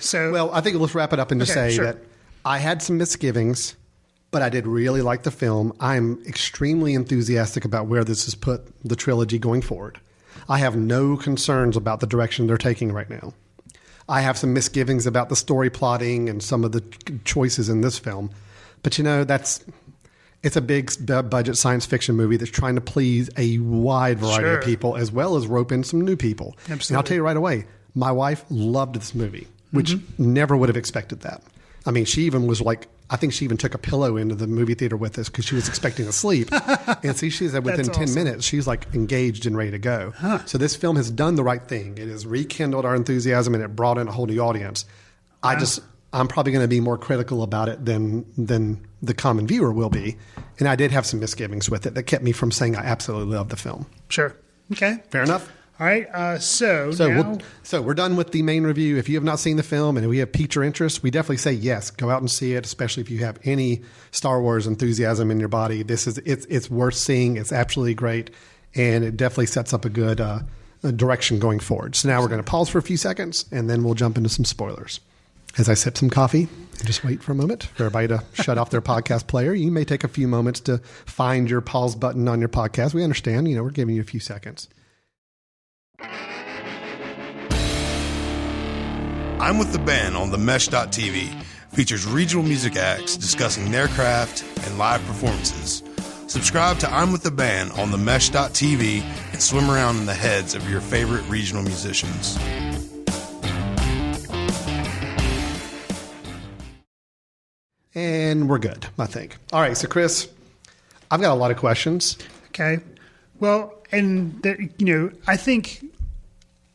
So well, I think let's wrap it up and just say that I had some misgivings, but I did really like the film. I'm extremely enthusiastic about where this has put the trilogy going forward. I have no concerns about the direction they're taking right now. I have some misgivings about the story plotting and some of the choices in this film, but it's a big budget science fiction movie that's trying to please a wide variety of people as well as rope in some new people. Absolutely. And I'll tell you right away, my wife loved this movie, which never would have expected that. I mean, she even was like, I think she even took a pillow into the movie theater with us because she was expecting to sleep. And see, she said within 10 minutes, she's like engaged and ready to go. So this film has done the right thing. It has rekindled our enthusiasm and it brought in a whole new audience. Wow. I'm probably going to be more critical about it than the common viewer will be. And I did have some misgivings with it that kept me from saying I absolutely love the film. Sure. Okay. Fair enough. All right. So we're done with the main review. If you have not seen the film and we have piqued your interest, we definitely say yes, go out and see it, especially if you have any Star Wars enthusiasm in your body. It's worth seeing. It's absolutely great. And it definitely sets up a good direction going forward. So now we're going to pause for a few seconds and then we'll jump into some spoilers. As I sip some coffee and just wait for a moment for everybody to shut off their podcast player, you may take a few moments to find your pause button on your podcast. We understand, we're giving you a few seconds. I'm with the Band on the Mesh.tv features regional music acts discussing their craft and live performances. Subscribe to I'm with the Band on the Mesh.tv and swim around in the heads of your favorite regional musicians. And we're good, I think. All right, so Chris, I've got a lot of questions. Okay. Well, and I think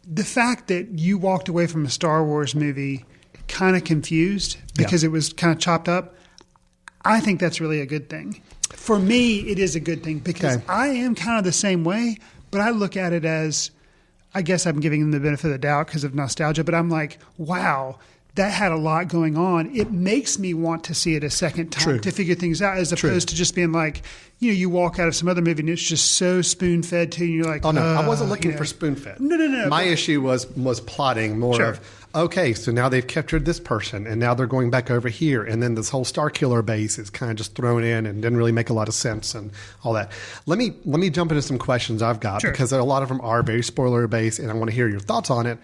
the fact that you walked away from a Star Wars movie kind of confused because it was kind of chopped up, I think that's really a good thing. For me, it is a good thing because I am kind of the same way, but I look at it as, I guess I'm giving them the benefit of the doubt because of nostalgia, but I'm like, wow, that had a lot going on. It makes me want to see it a second time to figure things out as opposed to just being like, you walk out of some other movie and it's just so spoon-fed to you. You're like, oh, no, I wasn't looking for spoon-fed. No. My issue was plotting more of, okay, so now they've captured this person and now they're going back over here. And then this whole Star Killer base is kind of just thrown in and didn't really make a lot of sense and all that. Let me jump into some questions I've got because a lot of them are very spoiler-based and I want to hear your thoughts on it.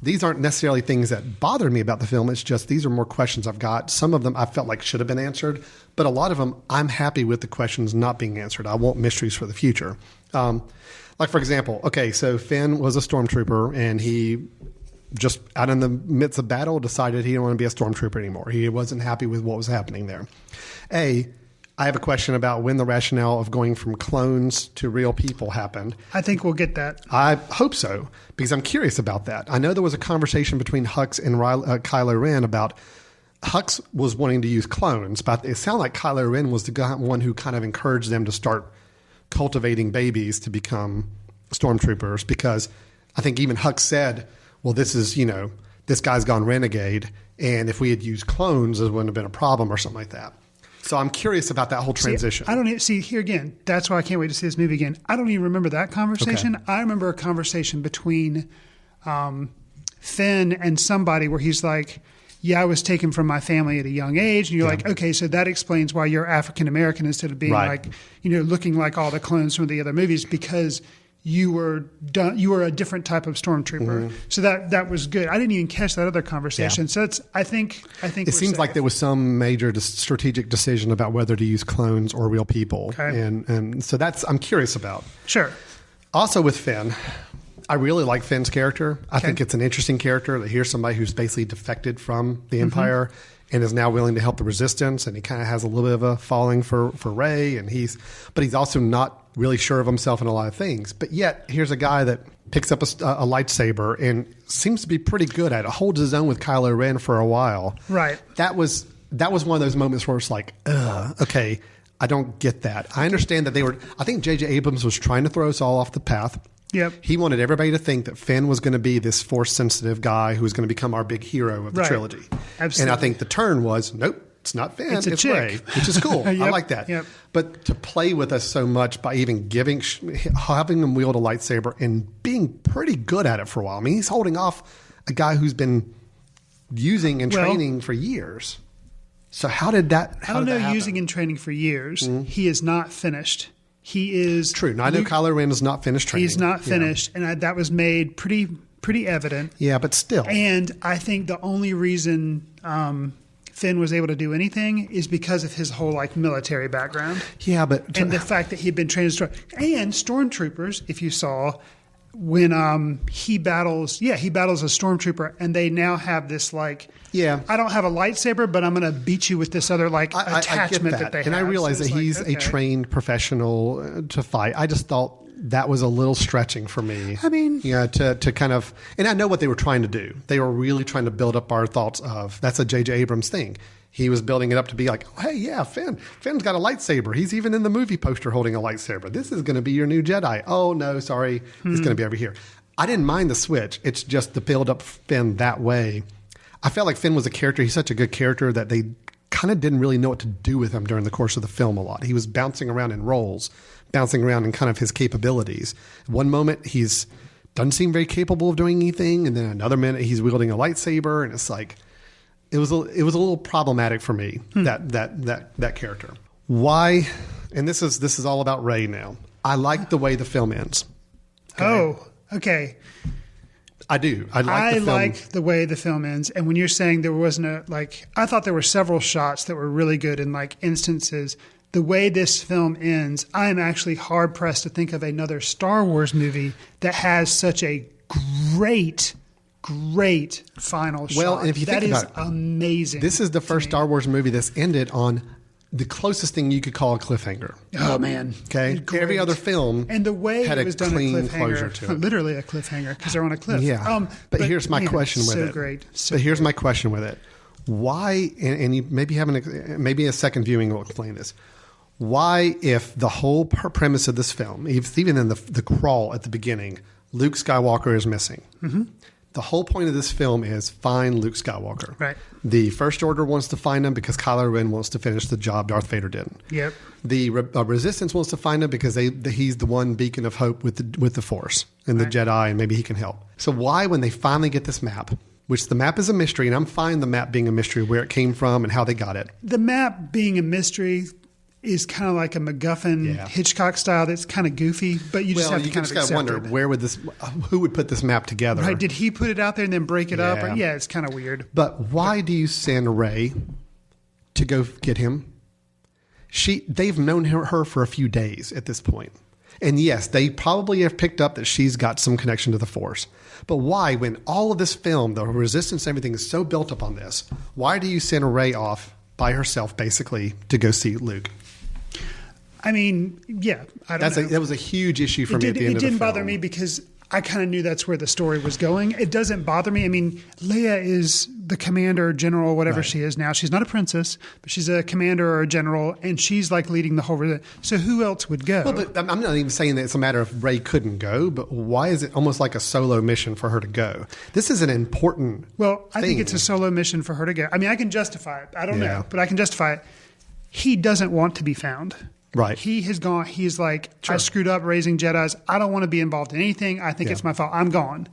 These aren't necessarily things that bother me about the film. It's just these are more questions I've got. Some of them I felt like should have been answered, but a lot of them I'm happy with the questions not being answered. I want mysteries for the future. Like, for example, okay, so Finn was a stormtrooper and he just out in the midst of battle decided he didn't want to be a stormtrooper anymore. He wasn't happy with what was happening there. I have a question about when the rationale of going from clones to real people happened. I think we'll get that. I hope so, because I'm curious about that. I know there was a conversation between Hux and Kylo Ren about Hux was wanting to use clones, but it sounded like Kylo Ren was the one who kind of encouraged them to start cultivating babies to become stormtroopers, because I think even Hux said, well, this is, this guy's gone renegade, and if we had used clones, it wouldn't have been a problem or something like that. So I'm curious about that whole transition. I don't even see here again. That's why I can't wait to see this movie again. I don't even remember that conversation. Okay. I remember a conversation between Finn and somebody where he's like, yeah, I was taken from my family at a young age. And you're like, okay, so that explains why you're African American instead of being like, looking like all the clones from the other movies, because you were done. You were a different type of stormtrooper. So that was good. I didn't even catch that other conversation. Yeah. So I think it seems like there was some major strategic decision about whether to use clones or real people, Okay. and so that's I'm curious about. Sure. Also with Finn, I really like Finn's character. I think it's an interesting character that here's somebody who's basically defected from the Empire and is now willing to help the Resistance, and he kind of has a little bit of a falling for Rey, and he's also not really sure of himself in a lot of things. But yet, here's a guy that picks up a lightsaber and seems to be pretty good at it. Holds his own with Kylo Ren for a while. Right. That was one of those moments where it's like, okay, I don't get that. I understand that I think J.J. Abrams was trying to throw us all off the path. Yep. He wanted everybody to think that Finn was going to be this force-sensitive guy who was going to become our big hero of the trilogy. Absolutely. And I think the turn was, nope, it's not Finn, it's chick. Rey, which is cool. I like that. Yep. But to play with us so much by even having him wield a lightsaber and being pretty good at it for a while. I mean, he's holding off a guy who's been using and training for years. So how did that happen? I don't know, using and training for years. He is not finished. He is true. Now, I know Kylo Ren is not finished training. He's not finished, and that was made pretty evident. Yeah, but still. And I think the only reason Finn was able to do anything is because of his whole military background. Yeah, but and the fact that he'd been trained as and stormtroopers. If you saw when he battles a stormtrooper, and they now have this I don't have a lightsaber, but I'm going to beat you with this other attachment that they have. And I realize that he's a trained professional to fight. I just thought that was a little stretching for me. I mean, to kind of, and I know what they were trying to do. They were really trying to build up our thoughts of that's a J.J. Abrams thing. He was building it up to be like, oh, hey, yeah, Finn's got a lightsaber. He's even in the movie poster holding a lightsaber. This is going to be your new Jedi. Oh, no, sorry. It's going to be over here. I didn't mind the switch. It's just the build up Finn that way. I felt like Finn was a character. He's such a good character that they kind of didn't really know what to do with him during the course of the film a lot. He was bouncing around in roles, bouncing around in kind of his capabilities. One moment he's doesn't seem very capable of doing anything, and then another minute he's wielding a lightsaber, and it's like it was a little problematic for me that character. Why? And this is all about Rey now. I like the way the film ends. Okay? Oh, okay. I do. I like the way the film ends. And when you're saying there wasn't I thought there were several shots that were really good in instances. The way this film ends, I'm actually hard pressed to think of another Star Wars movie that has such a great final shot. Well, and if you think about it, amazing. This is the first Star Wars movie that's ended on the closest thing you could call a cliffhanger. Oh man! Okay, great. Every other film and the way had it was done, clean a cliffhanger, closure to it. Literally a cliffhanger because they're on a cliff. Yeah, but here's my question with it. So great. Here's my question with it: why? And you maybe a second viewing will explain this. Why, if the whole premise of this film, even in the crawl at the beginning, Luke Skywalker is missing. Mm-hmm. The whole point of this film is find Luke Skywalker. Right. The First Order wants to find him because Kylo Ren wants to finish the job Darth Vader didn't. Yep. The Resistance wants to find him because he's the one beacon of hope with the Force and the Jedi, and maybe he can help. So why, when they finally get this map, which the map is a mystery, and I'm fine the map being a mystery, where it came from and how they got it. The map being a mystery is kind of like a MacGuffin Hitchcock style. That's kind of goofy, but you just have to kind of accept wonder who would put this map together. Right? Did he put it out there and then break it up? Or, it's kind of weird. But why do you send Rey to go get him? They've known her for a few days at this point. And yes, they probably have picked up that she's got some connection to the Force. But why, when all of this film, the Resistance and everything is so built up on this, why do you send Rey off by herself, basically, to go see Luke? I mean, I don't know. That was a huge issue for me at the end of the film. It didn't bother me because I kind of knew that's where the story was going. It doesn't bother me. I mean, Leia is the commander, general, whatever she is now. She's not a princess, but she's a commander or a general, and she's leading the whole. So who else would go? Well, but I'm not even saying that it's a matter of Rey couldn't go, but why is it almost like a solo mission for her to go? This is an important Well, I thing. think it's a solo mission for her to go. I mean, I can justify it. I don't know, but I can justify it. He doesn't want to be found. Right. He has gone. He's like, I screwed up raising Jedis. I don't want to be involved in anything. I think it's my fault. I'm gone.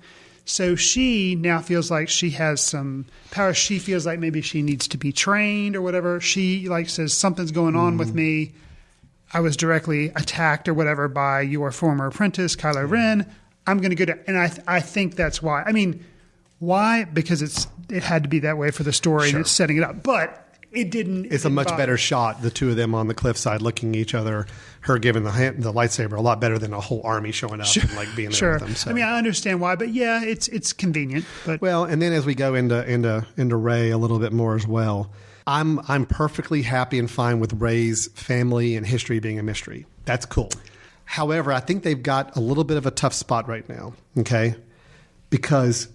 So she now feels like she has some power. She feels like maybe she needs to be trained or whatever. She says something's going on with me. I was directly attacked or whatever by your former apprentice, Kylo Ren. I'm going to go to, and I think that's why. I mean, why? Because it had to be that way for the story and it's setting it up. But it didn't. It's a much better shot, the two of them on the cliffside looking at each other, her giving the lightsaber, a lot better than a whole army showing up and like being there with them. So. I mean, I understand why, but yeah, it's convenient. But well, and then as we go into Rey a little bit more as well, I'm perfectly happy and fine with Rey's family and history being a mystery. That's cool. However, I think they've got a little bit of a tough spot right now. Okay, because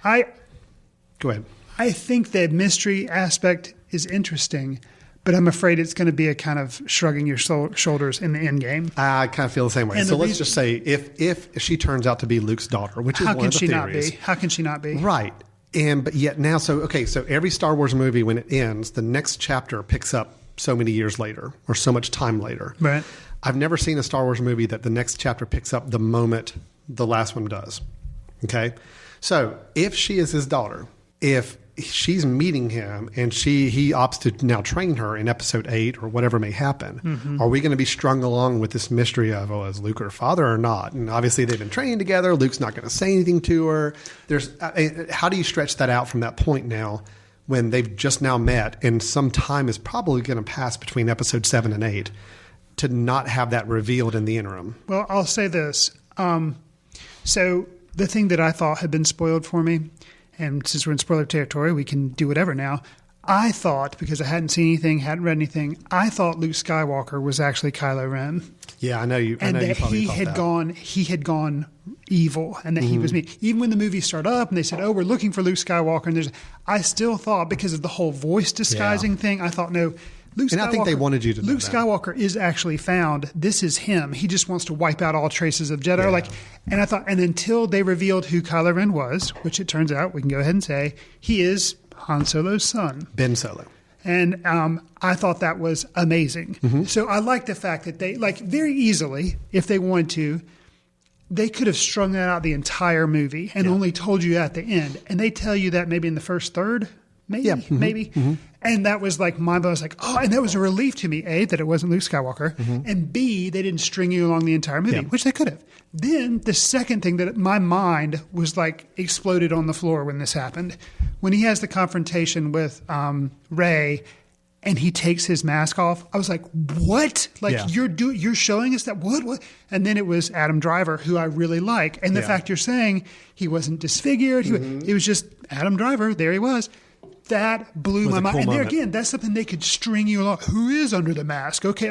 go ahead. I think the mystery aspect is interesting, but I'm afraid it's going to be a kind of shrugging your shoulders in the end game. I kind of feel the same way. And so let's just say if she turns out to be Luke's daughter, which is one of the theories. How can she not be? Right. But yet now, so every Star Wars movie, when it ends, the next chapter picks up so many years later or so much time later. Right. I've never seen a Star Wars movie that the next chapter picks up the moment the last one does. Okay? So if she is his daughter, if she's meeting him and he opts to now train her in episode 8 or whatever may happen, are we going to be strung along with this mystery of, is Luke her father or not? And obviously they've been training together. Luke's not going to say anything to her. How do you stretch that out from that point now when they've just now met and some time is probably going to pass between episode 7 and 8 to not have that revealed in the interim? Well, I'll say this. So the thing that I thought had been spoiled for me, and since we're in spoiler territory, we can do whatever now. I thought, because I hadn't seen anything, hadn't read anything, I thought Luke Skywalker was actually Kylo Ren. Yeah, I know you. And that he had gone evil, and that he was me. Even when the movie started up, and they said, "Oh, we're looking for Luke Skywalker," and I still thought, because of the whole voice disguising thing, I thought, no. Luke Skywalker, I think they wanted you to know Luke Skywalker is actually found. This is him. He just wants to wipe out all traces of Jedi. Yeah. And I thought, and until they revealed who Kylo Ren was, which it turns out we can go ahead and say, he is Han Solo's son, Ben Solo. And I thought that was amazing. So I like the fact that they, very easily, if they wanted to, they could have strung that out the entire movie and only told you at the end. And they tell you that maybe in the first third. Maybe. And that was like mind blowing. I was like, and that was a relief to me, A, that it wasn't Luke Skywalker, and B, they didn't string you along the entire movie, which they could have. Then the second thing that my mind was like exploded on the floor when this happened, when he has the confrontation with Rey and he takes his mask off, I was like, what? You're showing us that? What? And then it was Adam Driver, who I really like. And the fact you're saying he wasn't disfigured, it was just Adam Driver, there he was. That blew my mind. And there again, that's something they could string you along. Who is under the mask? Okay,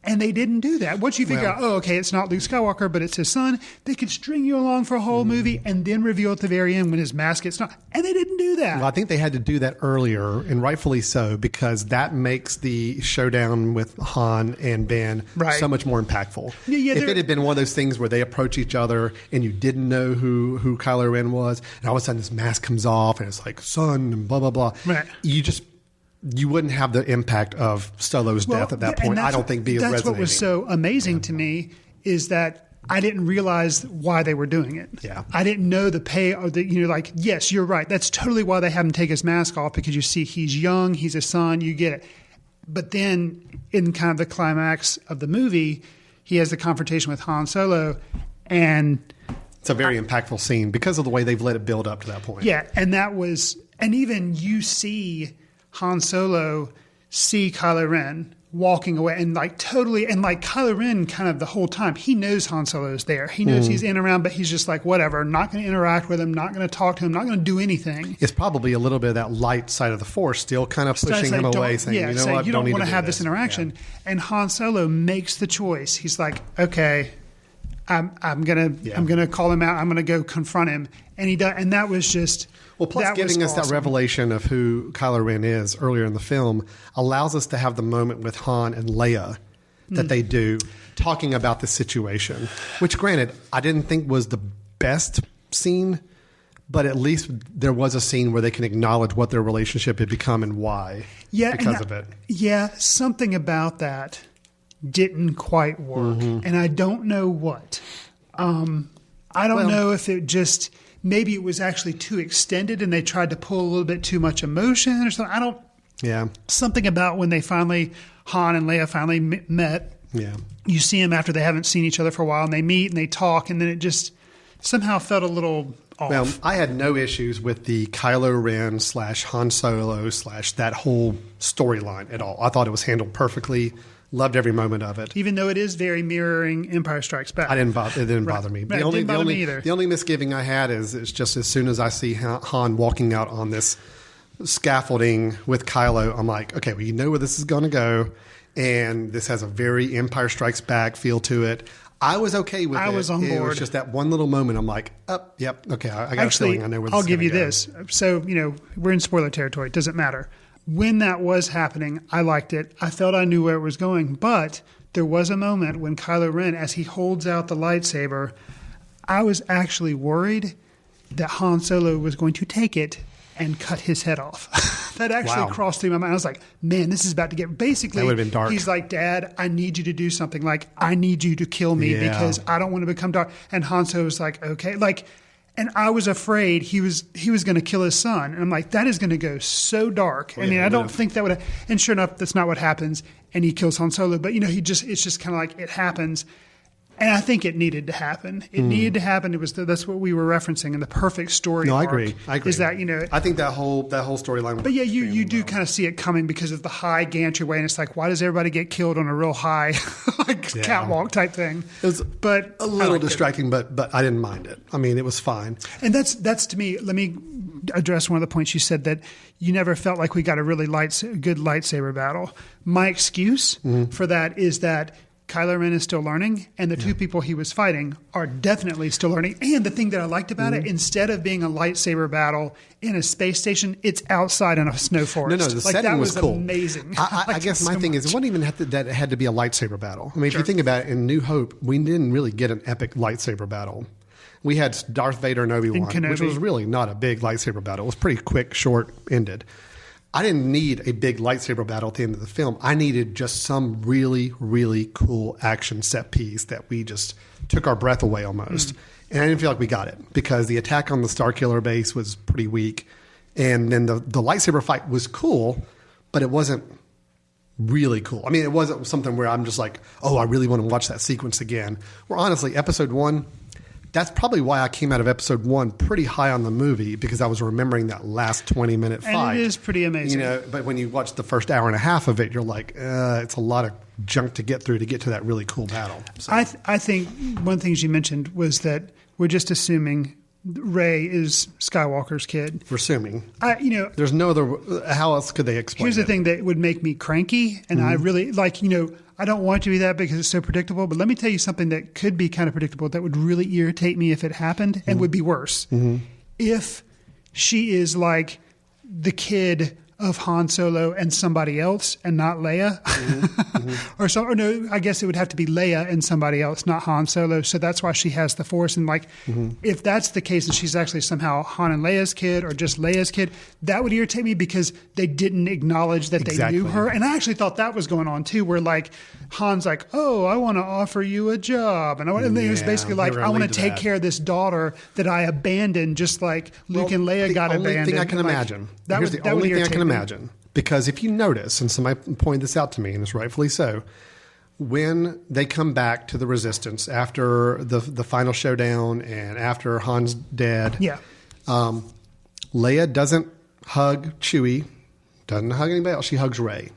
and they didn't do that. Once you figure out, it's not Luke Skywalker, but it's his son, they could string you along for a whole movie and then reveal at the very end when his mask gets not. And they didn't do that. Well, I think they had to do that earlier, and rightfully so, because that makes the showdown with Han and Ben so much more impactful. If it had been one of those things where they approach each other and you didn't know who Kylo Ren was, and all of a sudden this mask comes off and it's like, son, and blah, blah, blah. Right. You wouldn't have the impact of Solo's death at that point. I don't think be as resonating. That's what was so amazing to me is that I didn't realize why they were doing it. Yeah. I didn't know the pay of the, yes, you're right. That's totally why they have him take his mask off, because you see he's young, he's a son, you get it. But then in kind of the climax of the movie, he has the confrontation with Han Solo, and it's a very impactful scene because of the way they've let it build up to that point. Yeah. And even you see Han Solo see Kylo Ren walking away and totally, and Kylo Ren kind of the whole time, he knows Han Solo is there. He knows he's in around, but he's just like, whatever, not going to interact with him, not going to talk to him, not going to do anything. It's probably a little bit of that light side of the Force still kind of pushing him away, saying, you know what, you don't want to have this this interaction. Yeah. And Han Solo makes the choice. He's like, okay, I'm gonna call him out. I'm gonna go confront him, and he does. And that was just plus giving us that revelation of who Kylo Ren is earlier in the film allows us to have the moment with Han and Leia that they do, talking about the situation. Which, granted, I didn't think was the best scene, but at least there was a scene where they can acknowledge what their relationship had become and why because of it. Yeah, something about that didn't quite work, and I don't know what. I don't know if it just maybe it was actually too extended, and they tried to pull a little bit too much emotion or something. Yeah. Something about when Han and Leia finally met. Yeah. You see them after they haven't seen each other for a while, and they meet and they talk, and then it just somehow felt a little off. Well, I had no issues with the Kylo Ren / Han Solo / that whole storyline at all. I thought it was handled perfectly. Loved every moment of it. Even though it is very mirroring Empire Strikes Back. It didn't bother me. Right. It didn't bother me either. The only misgiving I had is just as soon as I see Han walking out on this scaffolding with Kylo, I'm like, okay, well, you know where this is going to go. And this has a very Empire Strikes Back feel to it. I was okay with it. I was on board. It was just that one little moment. I'm like, yep, okay, I got a feeling I know where this is going to go. I'll give you this. So, we're in spoiler territory. It doesn't matter. When that was happening, I liked it. I felt I knew where it was going. But there was a moment when Kylo Ren, as he holds out the lightsaber, I was actually worried that Han Solo was going to take it and cut his head off. That actually crossed through my mind. I was like, man, this is about to get... Basically, that would have been dark. He's like, Dad, I need you to do something. Like, I need you to kill me because I don't want to become dark. And Han Solo was like, okay. And I was afraid he was going to kill his son. And I'm like, that is going to go so dark. I don't think that would... And sure enough, that's not what happens. And he kills Han Solo. But, it's just kind of like it happens. And I think it needed to happen. It needed to happen. That's what we were referencing in the perfect story. No, arc. I agree. Is that I think that whole storyline. But yeah, you do kind of see it coming because of the high gantry way, and it's like, why does everybody get killed on a real high catwalk type thing? It was a little distracting, but I didn't mind it. I mean, it was fine. And that's to me. Let me address one of the points you said, that you never felt like we got a really good lightsaber battle. My excuse for that is that Kylo Ren is still learning, and the two people he was fighting are definitely still learning. And the thing that I liked about it, instead of being a lightsaber battle in a space station, it's outside in a snow forest. No, the setting was cool. Amazing. I guess my thing is, it wasn't even that it had to be a lightsaber battle. I mean, if you think about it, in New Hope, we didn't really get an epic lightsaber battle. We had Darth Vader and Obi-Wan, which was really not a big lightsaber battle. It was pretty quick, short, ended. I didn't need a big lightsaber battle at the end of the film. I needed just some really, really cool action set piece that we just took our breath away almost. And I didn't feel like we got it because the attack on the Starkiller base was pretty weak. And then the lightsaber fight was cool, but it wasn't really cool. I mean, it wasn't something where I'm just like, oh, I really want to watch that sequence again. Where honestly, episode 1... That's probably why I came out of episode 1 pretty high on the movie, because I was remembering that last 20-minute fight. And it is pretty amazing. But when you watch the first hour and a half of it, you're like, it's a lot of junk to get through to get to that really cool battle. So. I think one of the things you mentioned was that we're just assuming Rey is Skywalker's kid. We're assuming. There's no other... How else could they explain Here's the thing that would make me cranky, and I really, I don't want it to be that because it's so predictable, but let me tell you something that could be kind of predictable that would really irritate me if it happened and would be worse. If she is like the kid of Han Solo and somebody else and not Leia. Or no, I guess it would have to be Leia and somebody else, not Han Solo. So that's why she has the Force. And if that's the case and she's actually somehow Han and Leia's kid or just Leia's kid, that would irritate me because they didn't acknowledge that they knew her. And I actually thought that was going on too, where Han's like, oh, I want to offer you a job. And it was basically like, I want to take care of this daughter that I abandoned, just like Luke and Leia got abandoned. The only thing I can imagine. Here's the only thing I can imagine. Because if you notice, and somebody pointed this out to me, and it's rightfully so, when they come back to the Resistance after the final showdown and after Han's dead, Leia doesn't hug Chewie, doesn't hug anybody else. She hugs Rey,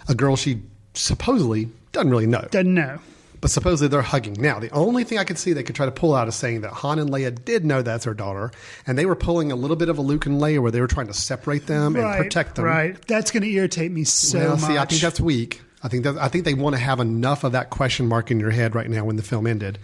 a girl she supposedly doesn't really know. Doesn't know. But supposedly they're hugging. Now, the only thing I could see they could try to pull out is saying that Han and Leia did know that's their daughter, and they were pulling a little bit of a Luke and Leia where they were trying to separate them and protect them. Right. That's going to irritate me so much. See, I think that's weak. I think they want to have enough of that question mark in your head right now when the film ended.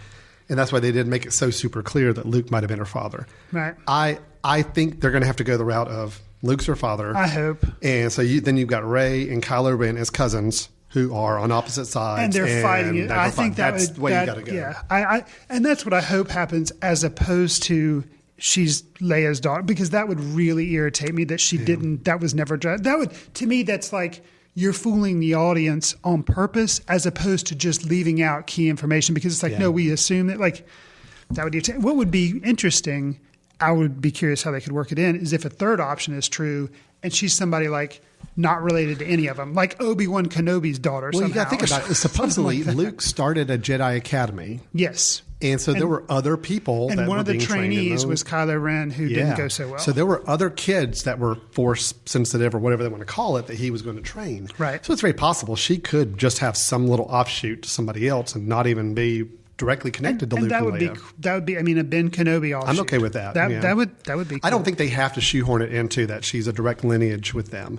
And that's why they did make it so super clear that Luke might have been her father. Right. I think they're going to have to go the route of Luke's her father. I hope. And so then you've got Rey and Kylo Ren as cousins who are on opposite sides. And they're fighting it. I think that's the way you got to go. Yeah. And that's what I hope happens, as opposed to she's Leia's daughter, because that would really irritate me that she didn't, that was never, that would, to me, that's like, you're fooling the audience on purpose as opposed to just leaving out key information, because it's like, no, we assume that, that would irritate. What would be interesting, I would be curious how they could work it in, is if a third option is true and she's somebody like not related to any of them, like Obi-Wan Kenobi's daughter. Well, somehow, you got to think about it. Supposedly, Luke started a Jedi Academy. Yes. And so there were other people and that one were of the being trained in trainees those. was Kylo Ren, who didn't go so well. So there were other kids that were force sensitive or whatever they want to call it that he was going to train. Right. So it's very possible she could just have some little offshoot to somebody else and not even be directly connected to Luke that and would Leia. that would be. I mean, a Ben Kenobi offshoot. I'm okay with that. Yeah. That would be. Cool. I don't think they have to shoehorn it into that she's a direct lineage with them.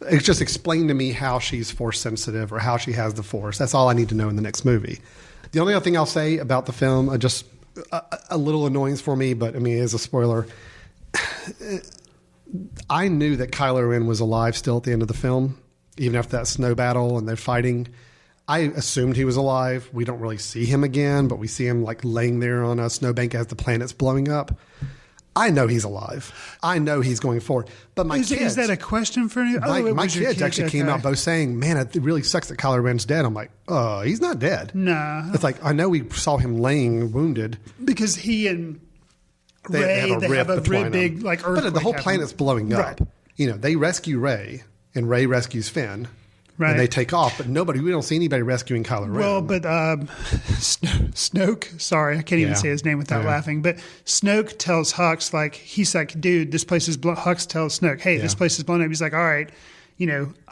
It's just explain to me how she's force sensitive or how she has the force. That's all I need to know in the next movie. The only other thing I'll say about the film, just a little annoyance for me, but I mean, it is a spoiler. I knew that Kylo Ren was alive still at the end of the film, even after that snow battle and they're fighting. I assumed he was alive. We don't really see him again, but we see him like laying there on a snowbank as the planet's blowing up. I know he's alive. I know he's going forward. But my kids... Is that a question for you? My kids actually came out both saying, man, it really sucks that Kylo Ren's dead. I'm like, he's not dead. No. It's like, I know we saw him laying wounded. Because he and They Rey, have a rift really between big them. like earthquake. But the whole happened. planet's blowing up. Right. You know, they rescue Rey, and Rey rescues Finn. Right. And they take off, but we don't see anybody rescuing Kylo Ren. Well, but Snoke, sorry, I can't even say his name without laughing, but Snoke tells Hux, like, he's like, dude, this place is blown. Hux tells Snoke, hey, this place is blown up. He's like, all right,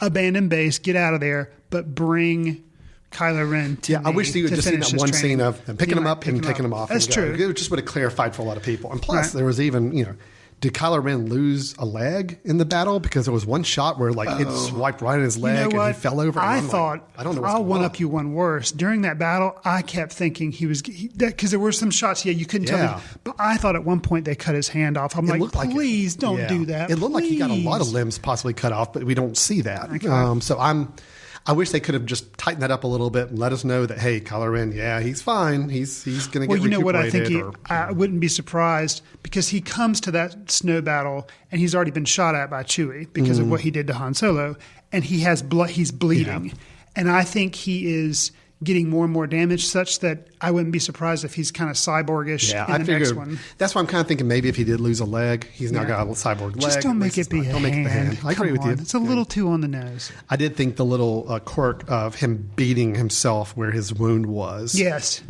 abandon base, get out of there, but bring Kylo Ren to me. I wish you would just see that one scene of them picking him up and taking him off. That's true. It just would have clarified for a lot of people. And plus, there was even, did Kylo Ren lose a leg in the battle? Because there was one shot where it swiped right in his leg and he fell over. I and thought, I don't know. I'll one up you one worse. During that battle, I kept thinking because there were some shots, you couldn't tell me. But I thought at one point they cut his hand off. I'm like, please don't do that. It looked like he got a lot of limbs possibly cut off, but we don't see that. Okay. So I wish they could have just tightened that up a little bit and let us know that, hey, Kylo Ren, he's fine. He's going to get recuperated. Well, you know what? I think I wouldn't be surprised because he comes to that snow battle and he's already been shot at by Chewie because of what he did to Han Solo, and he has blood. He's bleeding, and I think he is getting more and more damage, such that I wouldn't be surprised if he's kind of cyborgish in the next one. That's why I'm kind of thinking maybe if he did lose a leg, he's now got a cyborg leg. Just don't make it be a hand. I agree with you. It's a little too on the nose. I did think the little quirk of him beating himself where his wound was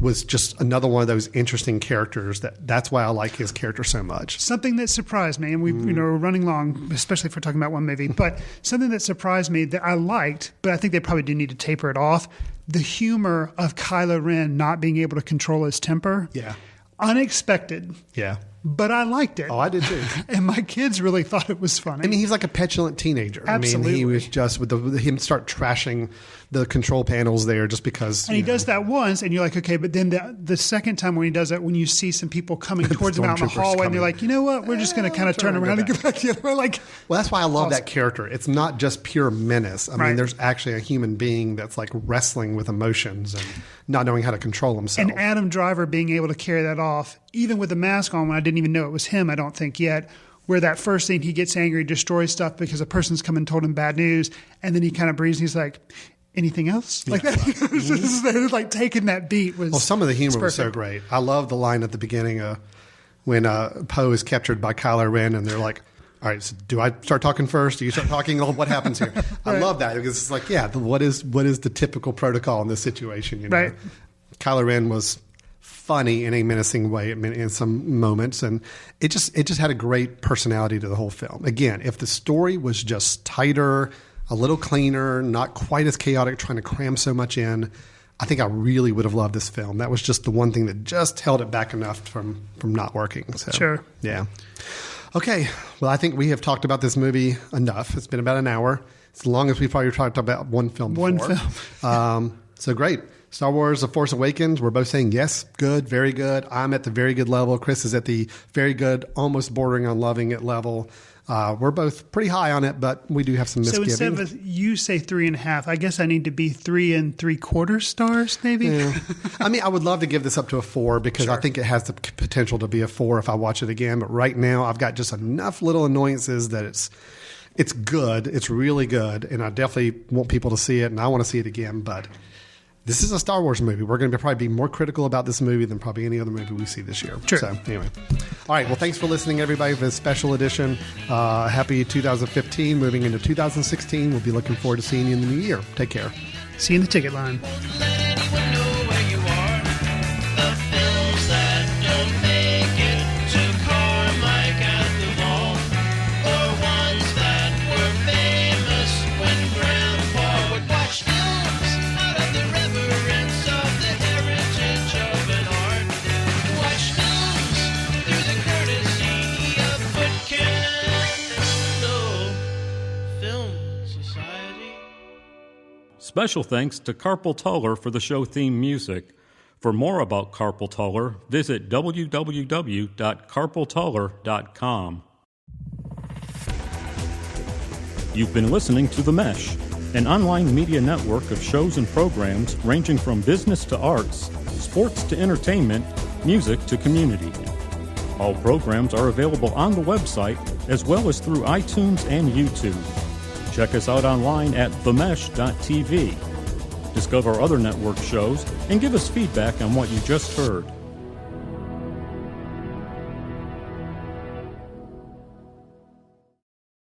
was just another one of those interesting characters. That's why I like his character so much. Something that surprised me, and we're running long, especially if we're talking about one movie, but something that surprised me that I liked, but I think they probably do need to taper it off, the humor of Kylo Ren not being able to control his temper. Yeah. Unexpected. Yeah. But I liked it. Oh, I did too. And my kids really thought it was funny. I mean, he's like a petulant teenager. Absolutely. I mean, he was just with him start trashing the control panels there just because. And he does that once, and you're like, okay, but then the second time when he does that, when you see some people coming towards him out in the hallway, and you're like, you know what, we're just going to kind of turn around and go back the other way. Like, well, that's why I love that character. It's not just pure menace. I mean, there's actually a human being that's like wrestling with emotions and not knowing how to control himself. And Adam Driver being able to carry that off, even with the mask on, when I didn't even know it was him, I don't think yet. Where that first scene, he gets angry, destroys stuff because a person's come and told him bad news, and then he kind of breathes and he's like, anything else? Like that, like taking that beat was. Well, some of the humor was so great. I love the line at the beginning when Poe is captured by Kylo Ren, and they're like, all right, so do I start talking first? Do you start talking? What happens here? I love that because it's like, what is the typical protocol in this situation? You know? Right. Kylo Ren was funny in a menacing way in some moments, and it just had a great personality to the whole film. Again, if the story was just tighter, a little cleaner, not quite as chaotic, trying to cram so much in, I think I really would have loved this film. That was just the one thing that just held it back enough from not working. So, sure. Yeah. Okay. Well, I think we have talked about this movie enough. It's been about an hour. It's as long as we've probably talked about one film before. One film. So great. Star Wars The Force Awakens, we're both saying yes, good, very good. I'm at the very good level. Chris is at the very good, almost bordering on loving it level. We're both pretty high on it, but we do have some misgivings. So instead of you say 3.5, I guess I need to be 3 3/4 stars, maybe? Yeah. I mean, I would love to give this up to a 4 because I think it has the potential to be a 4 if I watch it again. But right now, I've got just enough little annoyances that it's good. It's really good. And I definitely want people to see it, and I want to see it again. But this is a Star Wars movie. We're going to probably be more critical about this movie than probably any other movie we see this year. Sure. So anyway. All right. Well, thanks for listening, everybody, for this special edition. Happy 2015. Moving into 2016. We'll be looking forward to seeing you in the new year. Take care. See you in the ticket line. Special thanks to Carpal Tuller for the show theme music. For more about Carpal Tuller, visit www.carpaltuller.com. You've been listening to The Mesh, an online media network of shows and programs ranging from business to arts, sports to entertainment, music to community. All programs are available on the website as well as through iTunes and YouTube. Check us out online at themesh.tv. Discover other network shows and give us feedback on what you just heard.